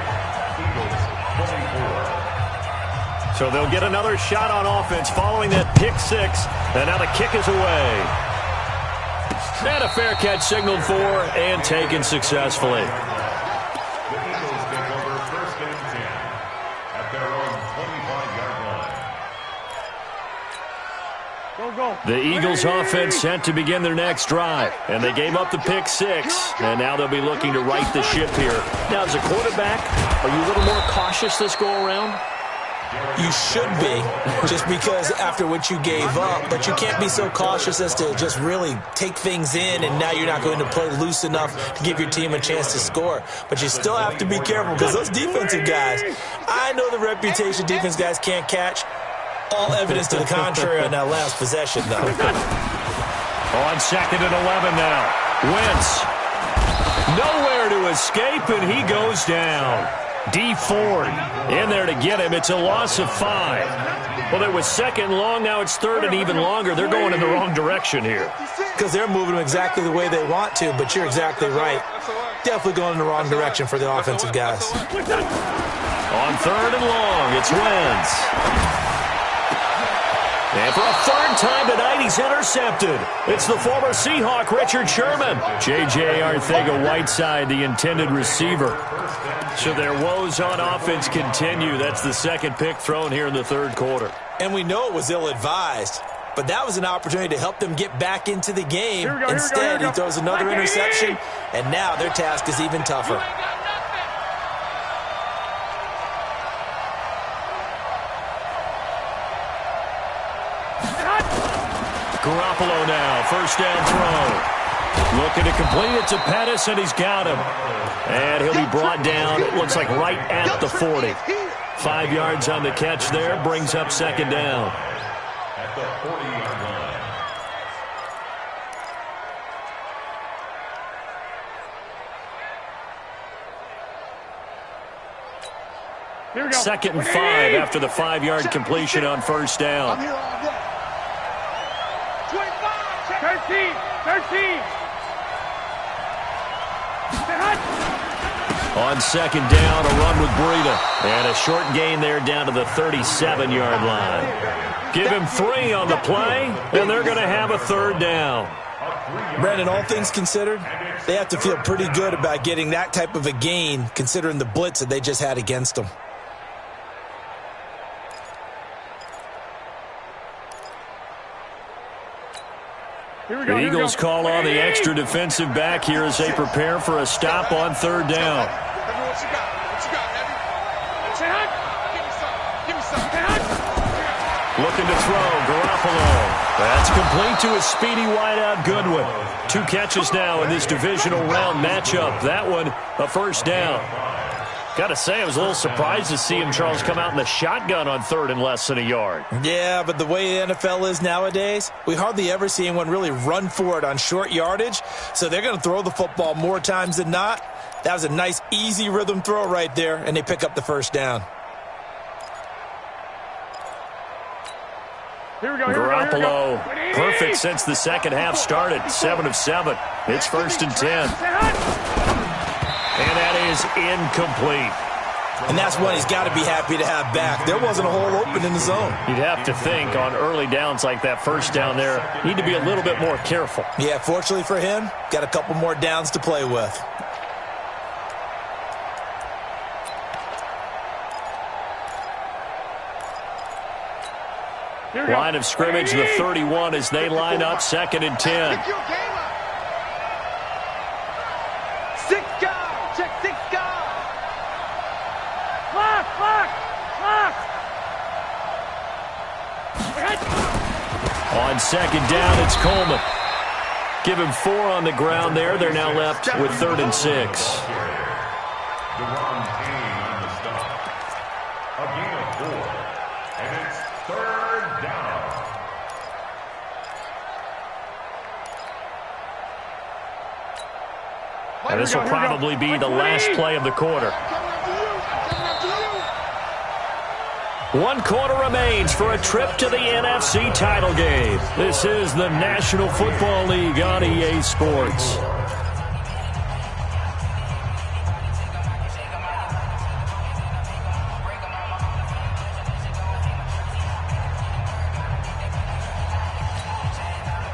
Eagles 24. So they'll get another shot on offense following that pick-6, and now the kick is away. And a fair catch signaled for and taken successfully. The Eagles take over 1st and 10 at their own 25-yard The Eagles offense set to begin their next drive, and they gave up the pick 6, and now they'll be looking to right the ship here. Now, as a quarterback, are you a little more cautious this go-around? You should be, just because after what you gave up, but you can't be so cautious as to just really take things in, and now you're not going to play loose enough to give your team a chance to score. But you still have to be careful, because those defensive guys, I know the reputation defense guys can't catch. All evidence to the contrary on that last possession, though. On 2nd and 11 now. Wentz. Nowhere to escape, and he goes down. D Ford in there to get him. It's a loss of 5. Well, it was 2nd and long. Now it's 3rd and even longer. They're going in the wrong direction here. Because they're moving them exactly the way they want to, but you're exactly right. Definitely going in the wrong direction for the offensive guys. On 3rd and long, it's Wentz. And for a 3rd time tonight, he's intercepted. It's the former Seahawk, Richard Sherman. J.J. Arcega-Whiteside, the intended receiver. So their woes on offense continue. That's the 2nd pick thrown here in the 3rd quarter. And we know it was ill-advised, but that was an opportunity to help them get back into the game. Instead, he throws another interception, and now their task is even tougher. Garoppolo now, 1st down throw. Looking to complete it to Pettis, and he's got him. And he'll be brought down, it looks like right at the 40. 5 yards on the catch there, brings up 2nd down. At the 40-yard line. 2nd and 5 after the 5-yard completion on 1st down. 13. On 2nd down, a run with Breida. And a short gain there down to the 37-yard line. Give him 3 on the play, and they're going to have a 3rd down. Brandon, all things considered, they have to feel pretty good about getting that type of a gain, considering the blitz that they just had against them. The Eagles call on the extra defensive back here as they prepare for a stop on 3rd down. Looking to throw, Garoppolo. That's complete to his speedy wideout, Goodwin. 2 catches now in this divisional round matchup. That one, a 1st down. Got to say, I was a little surprised to see him, Charles, come out in the shotgun on 3rd and less than a yard. Yeah, but the way the NFL is nowadays, we hardly ever see anyone really run for it on short yardage. So they're going to throw the football more times than not. That was a nice, easy rhythm throw right there, and they pick up the 1st down. Garoppolo, perfect since the 2nd half started. 7 of 7. It's 1st and 10. And that is incomplete. And that's one he's got to be happy to have back. There wasn't a hole open in the zone. You'd have to think on early downs like that 1st down there, need to be a little bit more careful. Yeah, fortunately for him, got a couple more downs to play with. Line of scrimmage, the 31 as they line up 2nd and 10. 6 guys. Check 6 guys. Clock. On 2nd down, it's Coleman. Give him 4 on the ground there. They're now left with 3rd and 6. A gain of 4. And it's 3rd down. And this will probably be the last play of the quarter. 1 quarter remains for a trip to the NFC title game. This is the National Football League on EA Sports.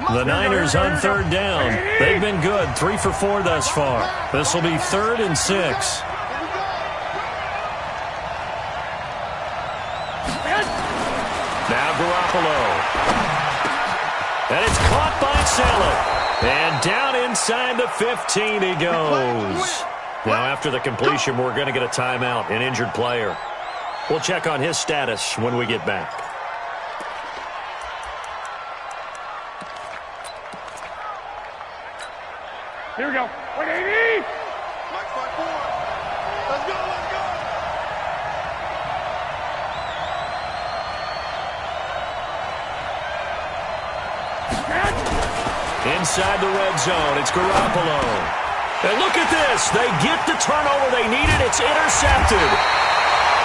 The Niners on 3rd down. They've been good, 3 for 4 thus far. This will be 3rd and 6. Now Garoppolo. And it's caught by Saleh. And down inside the 15 he goes. Now, after the completion, we're going to get a timeout, an injured player. We'll check on his status when we get back. Here we go. 180. Mike's 5-4. Let's go, let's go. Inside the red zone, it's Garoppolo. And look at this. They get the turnover they needed. It's intercepted.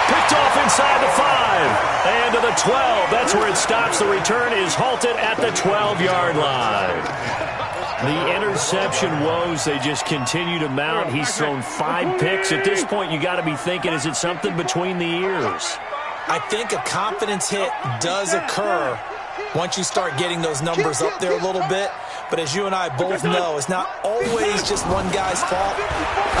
Picked off inside the 5. And to the 12. That's where it stops. The return is halted at the 12-yard line. The interception woes, they just continue to mount. He's thrown 5 picks. At this point, you got to be thinking, is it something between the ears? I think a confidence hit does occur once you start getting those numbers up there a little bit. But as you and I both know, it's not always just one guy's fault.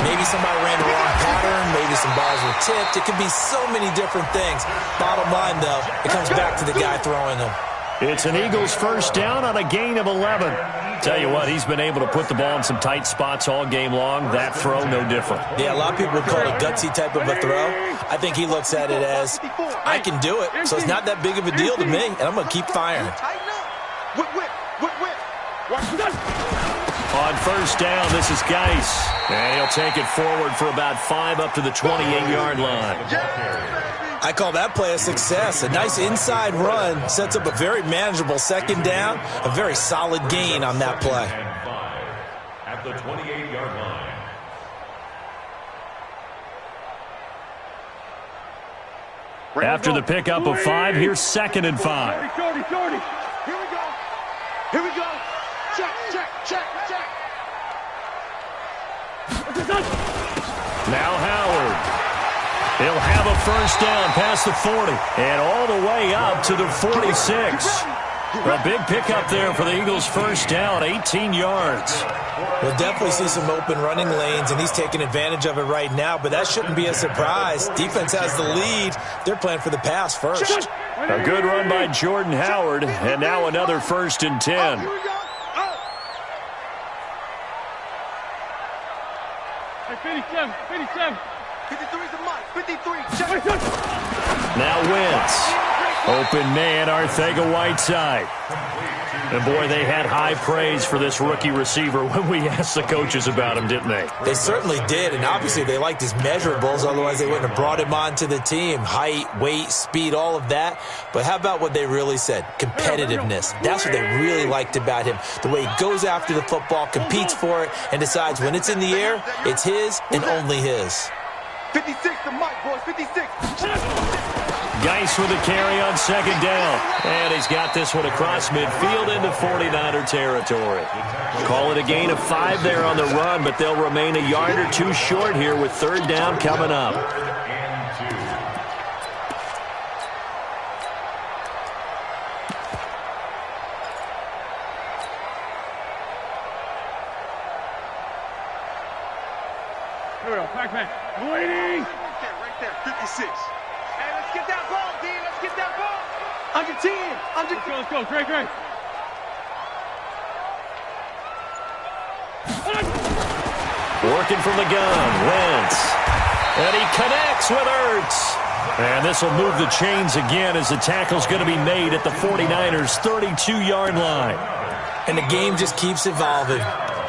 Maybe somebody ran the wrong pattern. Maybe some balls were tipped. It could be so many different things. Bottom line, though, it comes back to the guy throwing them. It's an Eagles first down on a gain of 11. Tell you what, he's been able to put the ball in some tight spots all game long. That throw, no different. Yeah, a lot of people would call it a gutsy type of a throw. I think he looks at it as, I can do it, so it's not that big of a deal to me, and I'm going to keep firing. Whip, whip, whip, whip. On first down, this is Geis. And he'll take it forward for about 5 up to the 28-yard line. I call that play a success. A nice inside run sets up a very manageable second down, a very solid gain on that play. At the 28-yard line. After the pickup of 5, here's 2nd and 5. 30. Here we go. Here we go. Check, check, check, check. Now Howard. He'll have a first down past the 40 and all the way up to the 46. A big pickup there for the Eagles' first down, 18 yards. We'll definitely see some open running lanes, and he's taking advantage of it right now, but that shouldn't be a surprise. Defense has the lead. They're playing for the pass first. A good run by Jordan Howard, and now another 1st and 10. Here we go. 57. 53's the mic. 53. Check. Now Wentz. Open man, Arcega-Whiteside. And boy, they had high praise for this rookie receiver when we asked the coaches about him, didn't they? They certainly did, and obviously they liked his measurables, otherwise they wouldn't have brought him onto the team. Height, weight, speed, all of that. But how about what they really said? Competitiveness. That's what they really liked about him. The way he goes after the football, competes for it, and decides when it's in the air, it's his and only his. 56 the mic, boys. 56. Geis with a carry on 2nd down. And he's got this one across midfield into 49er territory. Call it a gain of 5 there on the run, but they'll remain a yard or 2 short here with 3rd down coming up. Here we go. Back man. 280. Right there. 56. Hey, let's get that ball, D. Let's get that ball. Under 10. Under 10. Let's go. Great. Working from the gun, Wentz. And he connects with Ertz. And this will move the chains again as the tackle's going to be made at the 49ers' 32-yard line. And the game just keeps evolving.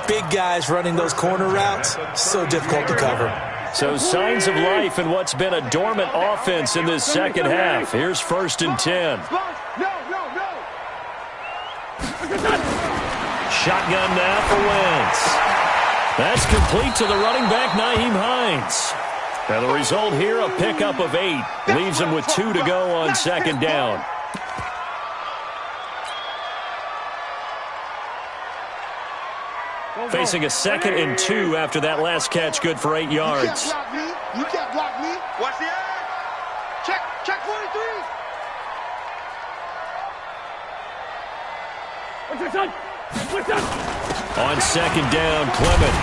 Big guys running those corner routes, so difficult to cover. So signs of life in what's been a dormant offense in this second half. Here's 1st and 10. No. Shotgun now for Wentz. That's complete to the running back, Nyheim Hines. And the result here, a pickup of 8. Leaves him with 2 to go on 2nd down. Facing a 2nd and 2 after that last catch, good for 8 yards. You can't block me. Watch the edge. Check 43. On 2nd down, Clement.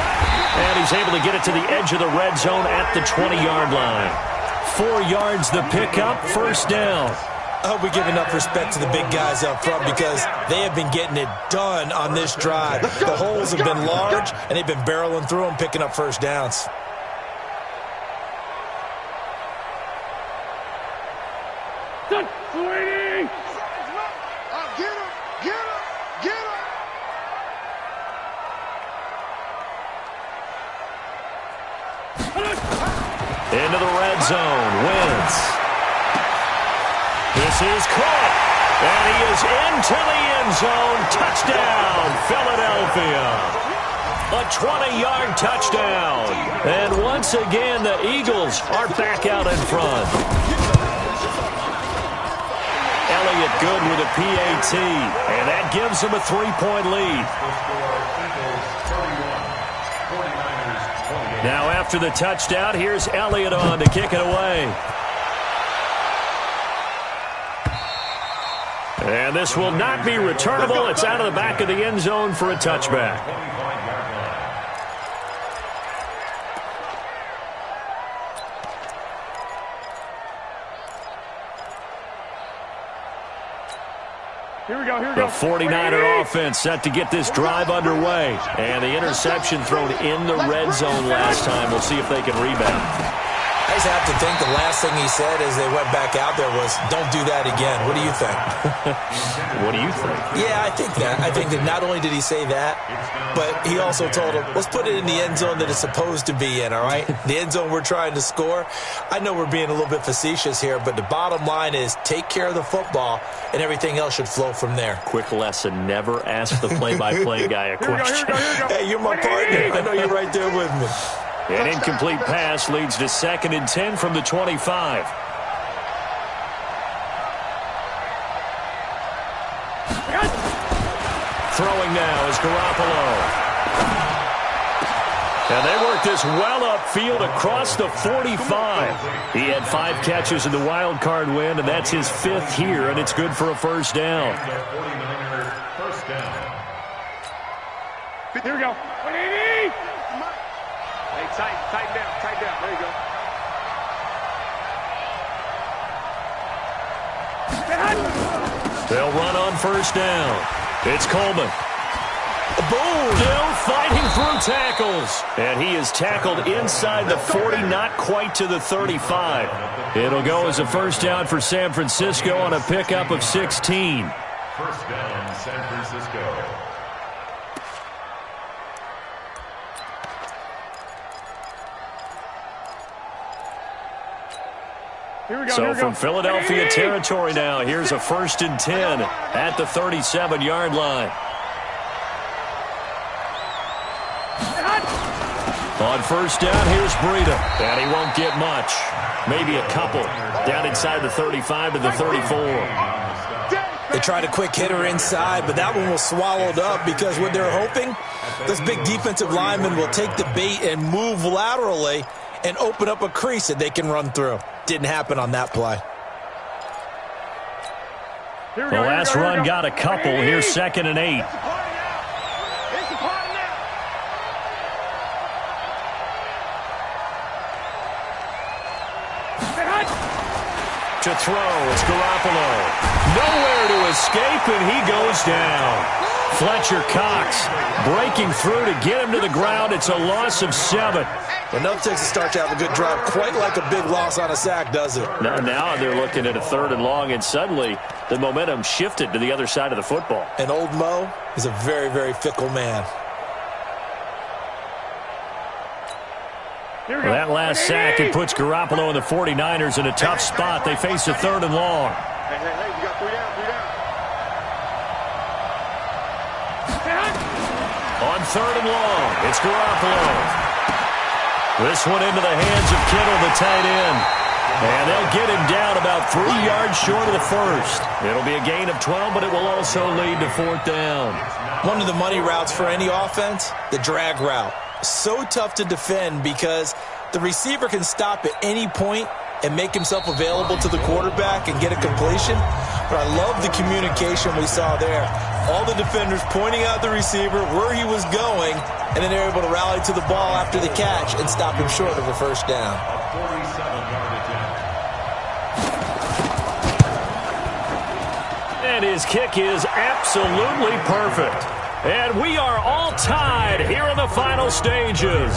And he's able to get it to the edge of the red zone at the 20-yard line. 4 yards the pickup, 1st down. I hope we give enough respect to the big guys up front because they have been getting it done on this drive. The holes have been large, and they've been barreling through them, picking up first downs. Done. Sweetie! Get him! Get him! Get him! Into the red zone. Wentz. This is caught. And he is into the end zone. Touchdown, Philadelphia. A 20-yard touchdown. And once again, the Eagles are back out in front. Elliott good with a PAT. And that gives him a 3-point lead. Now after the touchdown, here's Elliott on to kick it away. And this will not be returnable. It's out of the back of the end zone for a touchback. Here we go, here we go. The 49er offense set to get this drive underway. And the interception thrown in the red zone last time. We'll see if they can rebound. I just have to think the last thing he said as they went back out there was, don't do that again. What do you think? What do you think? Yeah, I think that. I think that not only did he say that, but he also told him, let's put it in the end zone that it's supposed to be in, all right? The end zone we're trying to score. I know we're being a little bit facetious here, but the bottom line is take care of the football, and everything else should flow from there. Quick lesson, never ask the play-by-play guy a question. Hey, you're my partner. I know you're right there with me. An incomplete pass leads to 2nd and 10 from the 25. Throwing now is Garoppolo. And they work this well upfield across the 45. He had 5 catches in the wild card win, and that's his 5th here, and it's good for a first down. Here we go. Hey, tighten down. There you go. They'll run on first down. It's Coleman. Boom! Still fighting through tackles. And he is tackled inside the 40, not quite to the 35. It'll go as a first down for San Francisco on a pickup of 16. First down, San Francisco. So from Philadelphia territory now, here's a 1st and 10 at the 37-yard line. On first down, here's Breida. And he won't get much. Maybe a couple. Down inside the 35 to the 34. They tried a quick hitter inside, but that one was swallowed up because what they're hoping, this big defensive lineman will take the bait and move laterally and open up a crease that they can run through. Didn't happen on that play. The last run got a couple. Here's 2nd and 8. To throw, it's Garoppolo. Nowhere to escape, and he goes down. Fletcher Cox breaking through to get him to the ground. It's a loss of 7. Well, nothing takes a start to have a good drive quite like a big loss on a sack, does it? Now they're looking at a 3rd and long, and suddenly the momentum shifted to the other side of the football. And old Mo is a very, very fickle man. Well, that last sack, it puts Garoppolo and the 49ers in a tough spot. They face a 3rd and long. Hey, you got 3 down. On 3rd and long, it's Garoppolo. This one into the hands of Kittle, the tight end. And they'll get him down about 3 yards short of the first. It'll be a gain of 12, but it will also lead to 4th down. One of the money routes for any offense, the drag route. So tough to defend because the receiver can stop at any point and make himself available to the quarterback and get a completion. But I love the communication we saw there. All the defenders pointing out the receiver, where he was going, and then they're able to rally to the ball after the catch and stop him short of a first down. And his kick is absolutely perfect. And we are all tied here in the final stages.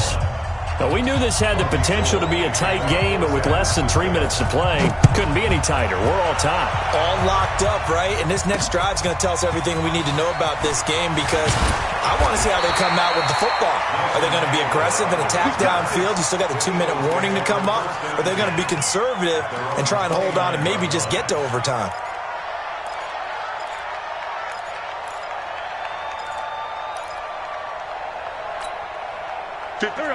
Now, we knew this had the potential to be a tight game, but with less than 3 minutes to play, couldn't be any tighter. We're all tied. All locked up, right? And this next drive is going to tell us everything we need to know about this game, because I want to see how they come out with the football. Are they going to be aggressive and attack downfield? You still got the 2-minute warning to come up? Or are they going to be conservative and try and hold on and maybe just get to overtime?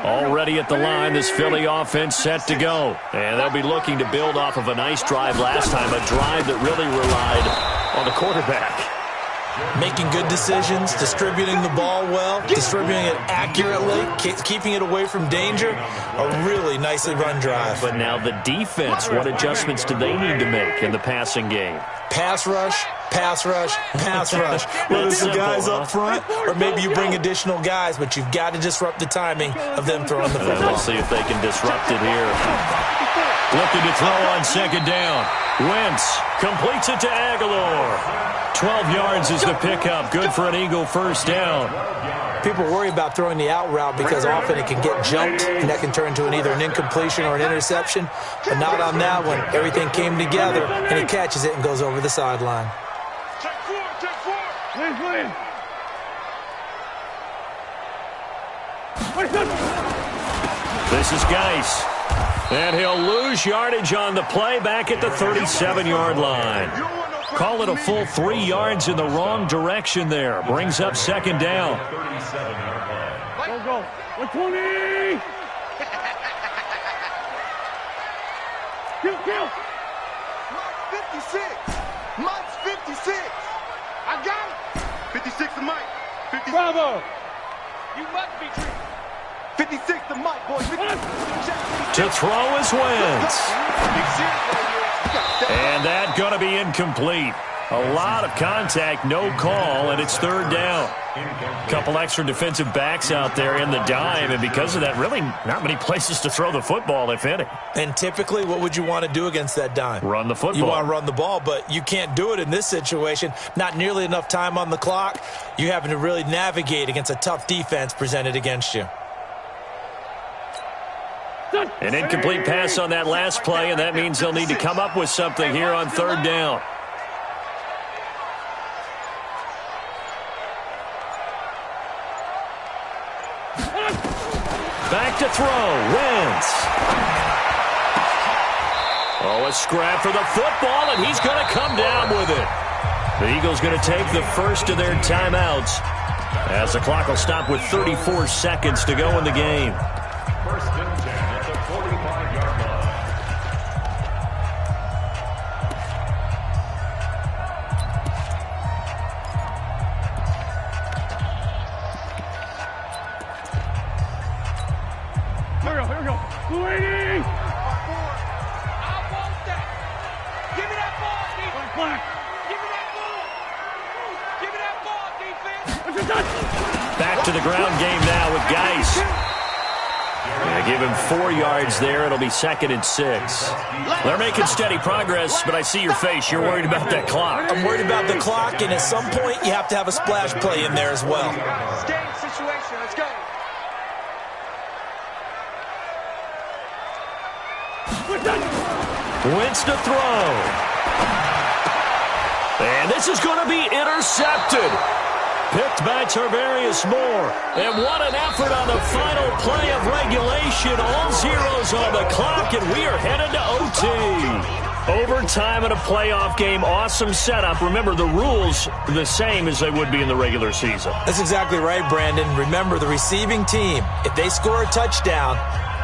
Already at the line, this Philly offense set to go. And they'll be looking to build off of a nice drive last time, a drive that really relied on the quarterback. Making good decisions, distributing the ball well, distributing it accurately, keeping it away from danger. A really nicely run drive. But now the defense, what adjustments do they need to make in the passing game? Pass rush, pass rush, pass rush. Whether it's the guys up front or maybe you bring additional guys, but you've got to disrupt the timing of them throwing the football. We'll see if they can disrupt it here. Looking to throw on second down. Wentz completes it to Aguilar. 12 yards is the pickup. Good for an Eagle first down. People worry about throwing the out route because often it can get jumped, and that can turn into either an incompletion or an interception. But not on that one. Everything came together, and he catches it and goes over the sideline. Check four. This is Geis. And he'll lose yardage on the play back at the 37-yard line. Call it a full 3 yards in the wrong direction there. Brings up second down. Go. 120. Kill. 56. Mike's 56. I got it. 56 to Mike. 56. Bravo. You must be treated. 56 to Mike, boys. To throw is Wentz. And that going to be incomplete. A lot of contact, no call, and it's third down. A couple extra defensive backs out there in the dime, and because of that, really not many places to throw the football, if any. And typically, what would you want to do against that dime? Run the football. You want to run the ball, but you can't do it in this situation. Not nearly enough time on the clock. You're having to really navigate against a tough defense presented against you. An incomplete pass on that last play, and that means they'll need to come up with something here on third down. Back to throw. Wentz. Oh, a scrap for the football, and he's going to come down with it. The Eagles going to take the first of their timeouts as the clock will stop with 34 seconds to go in the game. First and 10 at the 45-yard line. Here we go. 280. I want that. Give me that ball, defense. Black. Give me that ball. Give me that ball, defense. Back to the ground game now with Geis. Give him 4 yards there. It'll be second and 6. They're making steady progress, but I see your face. You're worried about that clock. I'm worried about the clock, and at some point, you have to have a splash play in there as well. Game situation. Let's go. Wentz to throw. And this is going to be intercepted. Picked by Tarvarius Moore. And what an effort on the final play of regulation. All zeros on the clock, and we are headed to OT. Overtime in a playoff game. Awesome setup. Remember, the rules are the same as they would be in the regular season. That's exactly right, Brandon. Remember, the receiving team, if they score a touchdown,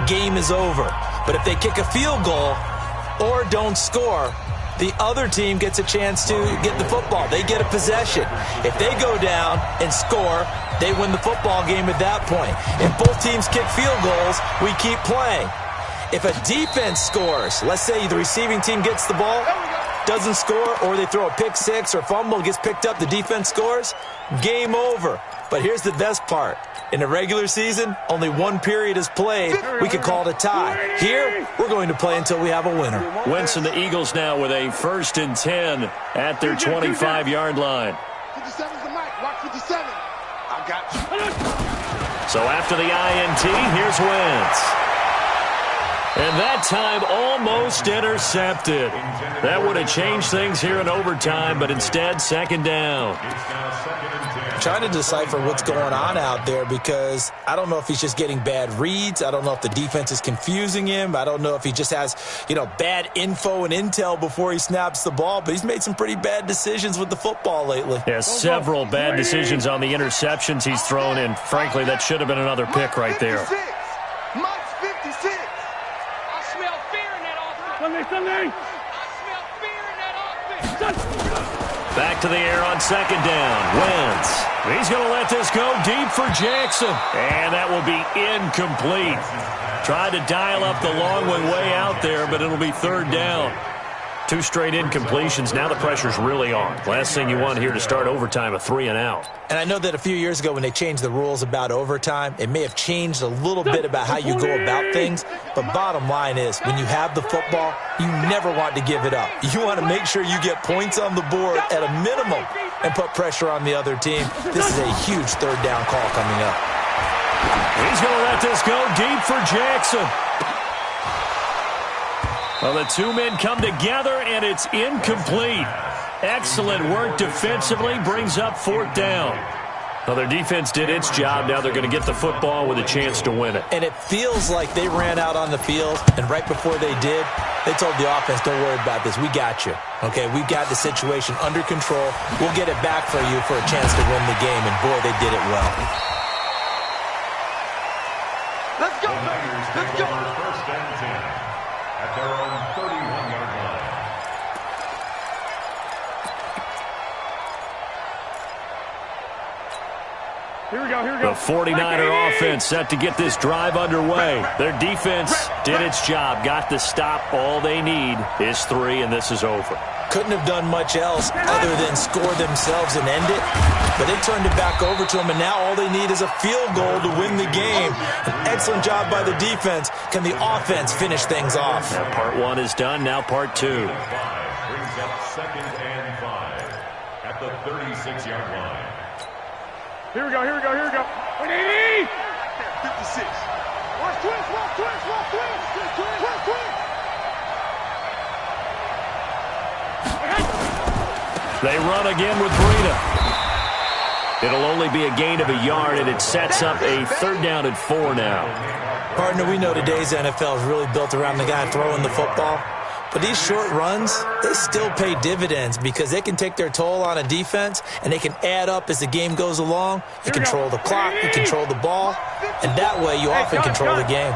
game is over. But if they kick a field goal or don't score, the other team gets a chance to get the football. They get a possession. If they go down and score, they win the football game at that point. If both teams kick field goals, we keep playing. If a defense scores, let's say the receiving team gets the ball, doesn't score, or they throw a pick six or fumble, gets picked up, the defense scores, game over. But here's the best part. In the regular season, only one period is played. We could call it a tie. Here, we're going to play until we have a winner. Wentz and the Eagles now with a 1st and 10 at their 25-yard line. 57's the mic. Watch 57. I got you. So after the INT, here's Wentz. And that time almost intercepted. That would have changed things here in overtime, but instead, 2nd down. Trying to decipher what's going on out there because I don't know if he's just getting bad reads. I don't know if the defense is confusing him. I don't know if he just has, bad info and intel before he snaps the ball, but he's made some pretty bad decisions with the football lately. Yeah, several bad decisions on the interceptions he's thrown, and frankly, that should have been another pick right there. Mike's 56. I smell fear in that offense. Sunday. I smell fear in that offense. Back to the air on 2nd down. Wentz. He's going to let this go deep for Jackson. And that will be incomplete. Tried to dial up the long one way out there, but it'll be 3rd down. 2 straight incompletions. Now the pressure's really on. Last thing you want here to start overtime, a 3-and-out. And I know that a few years ago when they changed the rules about overtime, it may have changed a little bit about how you go about things. But bottom line is, when you have the football, you never want to give it up. You want to make sure you get points on the board at a minimum and put pressure on the other team. This is a huge 3rd down call coming up. He's going to let this go deep for Jackson. Well, the 2 men come together, and it's incomplete. Excellent work defensively, brings up 4th down. Well, their defense did its job. Now they're going to get the football with a chance to win it. And it feels like they ran out on the field, and right before they did, they told the offense, don't worry about this. We got you. Okay, we've got the situation under control. We'll get it back for you for a chance to win the game, and boy, they did it well. Let's go, baby. Let's go. 1st and 10 at their own 31-yard line. Here we go. The 49er offense set to get this drive underway. Their defense did its job, got the stop. All they need is 3, and this is over. Couldn't have done much else other than score themselves and end it. But they turned it back over to them, and now all they need is a field goal to win the game. An excellent job by the defense. Can the offense finish things off? Now part 1 is done. Now part 2. Brings up 2nd and 5 at the 36-yard line. Here we go. 180. 56. Watch twist. They run again with Breida. It'll only be a gain of a yard, and it sets up a 3rd down and 4 now. Partner, we know today's NFL is really built around the guy throwing the football. But these short runs, they still pay dividends because they can take their toll on a defense, and they can add up as the game goes along. You control the clock, you control the ball, and that way you often control the game.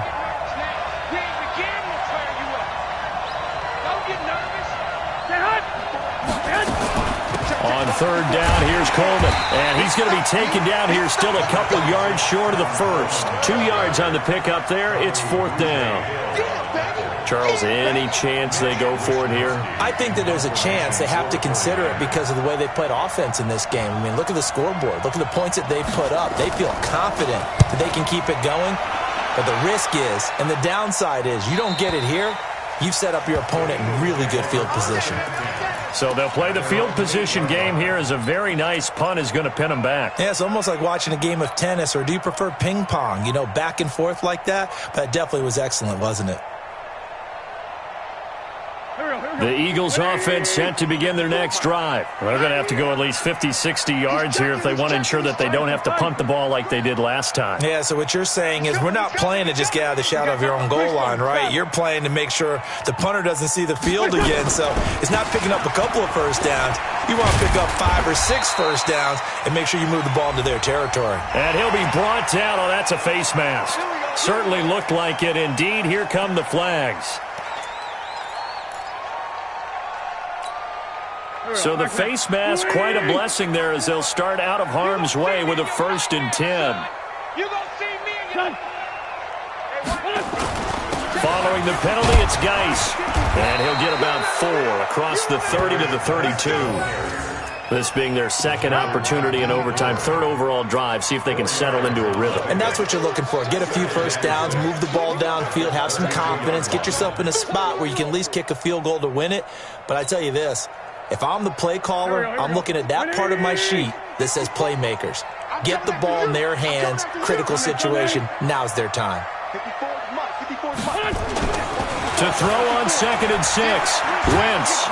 On 3rd down, here's Coleman. And he's going to be taken down here, still a couple yards short of the 1st. 2 yards on the pickup there. It's 4th down. Charles, any chance they go for it here? I think that there's a chance. They have to consider it because of the way they played offense in this game. I mean, look at the scoreboard. Look at the points that they've put up. They feel confident that they can keep it going. But the risk is, and the downside is, you don't get it here, you've set up your opponent in really good field position. So they'll play the field position game here as a very nice punt is going to pin them back. Yeah, it's almost like watching a game of tennis, or do you prefer ping pong, back and forth like that? But it definitely was excellent, wasn't it? The Eagles offense set to begin their next drive. They're going to have to go at least 50, 60 yards here if they want to ensure that they don't have to punt the ball like they did last time. Yeah, so what you're saying is we're not playing to just get out of the shadow of your own goal line, right? You're playing to make sure the punter doesn't see the field again. So it's not picking up a couple of first downs. You want to pick up 5 or 6 first downs and make sure you move the ball into their territory. And he'll be brought down. Oh, that's a face mask. Certainly looked like it. Indeed, here come the flags. So the face mask, quite a blessing there as they'll start out of harm's way with a 1st and 10. You gonna see me again? Following the penalty, it's Geis. And he'll get about 4 across the 30 to the 32. This being their second opportunity in overtime, third overall drive, see if they can settle into a rhythm. And that's what you're looking for. Get a few first downs, move the ball downfield, have some confidence, get yourself in a spot where you can at least kick a field goal to win it. But I tell you this, if I'm the play caller, I'm looking at that part of my sheet that says playmakers. Get the ball in their hands, critical situation, now's their time. To throw on 2nd and 6, Wentz.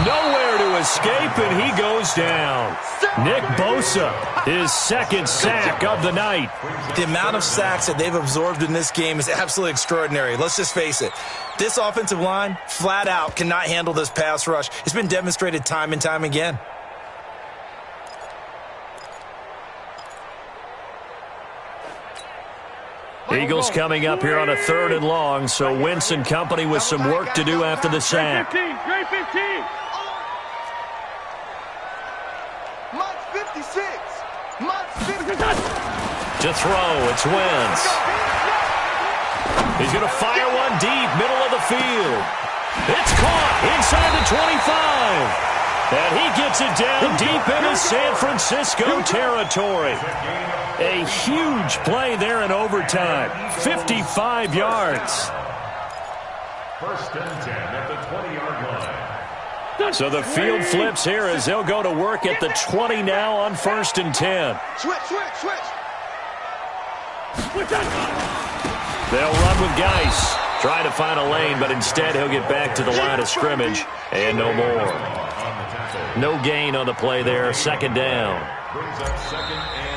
Nowhere to escape, and he goes down. Nick Bosa, his second sack of the night. The amount of sacks that they've absorbed in this game is absolutely extraordinary. Let's just face it. This offensive line, flat out, cannot handle this pass rush. It's been demonstrated time and time again. Eagles coming up here on a 3rd and long, so Wentz and company with some work to do after the sack. Grade 15. March 56. March 56. To throw, it's Wentz. He's going to fire one deep, middle of the field. It's caught inside the 25. And he gets it down deep into San Francisco territory. A huge play there in overtime. 55 yards. First and 10 at the 20-yard line. So the field flips here as they'll go to work at the 20 now on 1st and 10. Switch. They'll run with Geis. Try to find a lane, but instead he'll get back to the line of scrimmage and no more. No gain on the play there. 2nd down.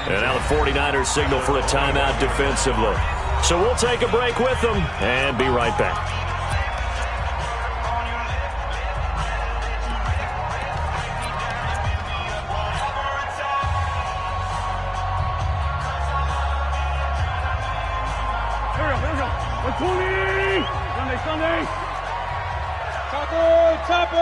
And now the 49ers signal for a timeout defensively. So we'll take a break with them and be right back. Sunday. Topper.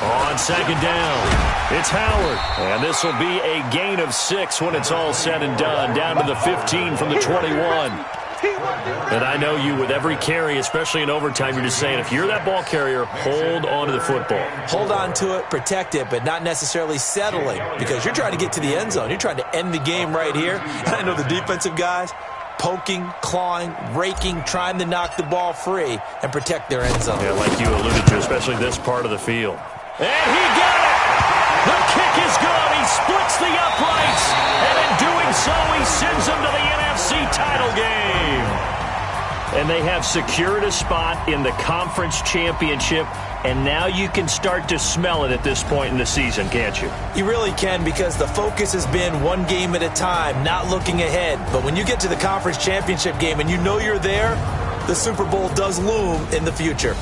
On 2nd down, it's Howard. And this will be a gain of 6 when it's all said and done. Down to the 15 from the 21. And I know you, with every carry, especially in overtime, you're just saying, if you're that ball carrier, hold on to the football. Hold on to it, protect it, but not necessarily settling, because you're trying to get to the end zone. You're trying to end the game right here. And I know the defensive guys, poking, clawing, raking, trying to knock the ball free and protect their end zone. Yeah, like you alluded to, especially this part of the field. And he got it! The kick is good. He splits the uprights. And in doing so, he sends them to the NFC title game. And they have secured a spot in the conference championship. And now you can start to smell it at this point in the season, can't you? You really can, because the focus has been one game at a time, not looking ahead. But when you get to the conference championship game and you know you're there, the Super Bowl does loom in the future.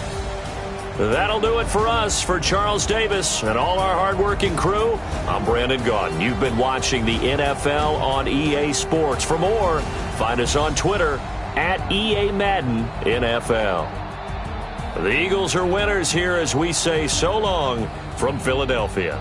That'll do it for us. For Charles Davis and all our hardworking crew, I'm Brandon Gaudin. You've been watching the NFL on EA Sports. For more, find us on Twitter at EA Madden NFL. The Eagles are winners here as we say so long from Philadelphia.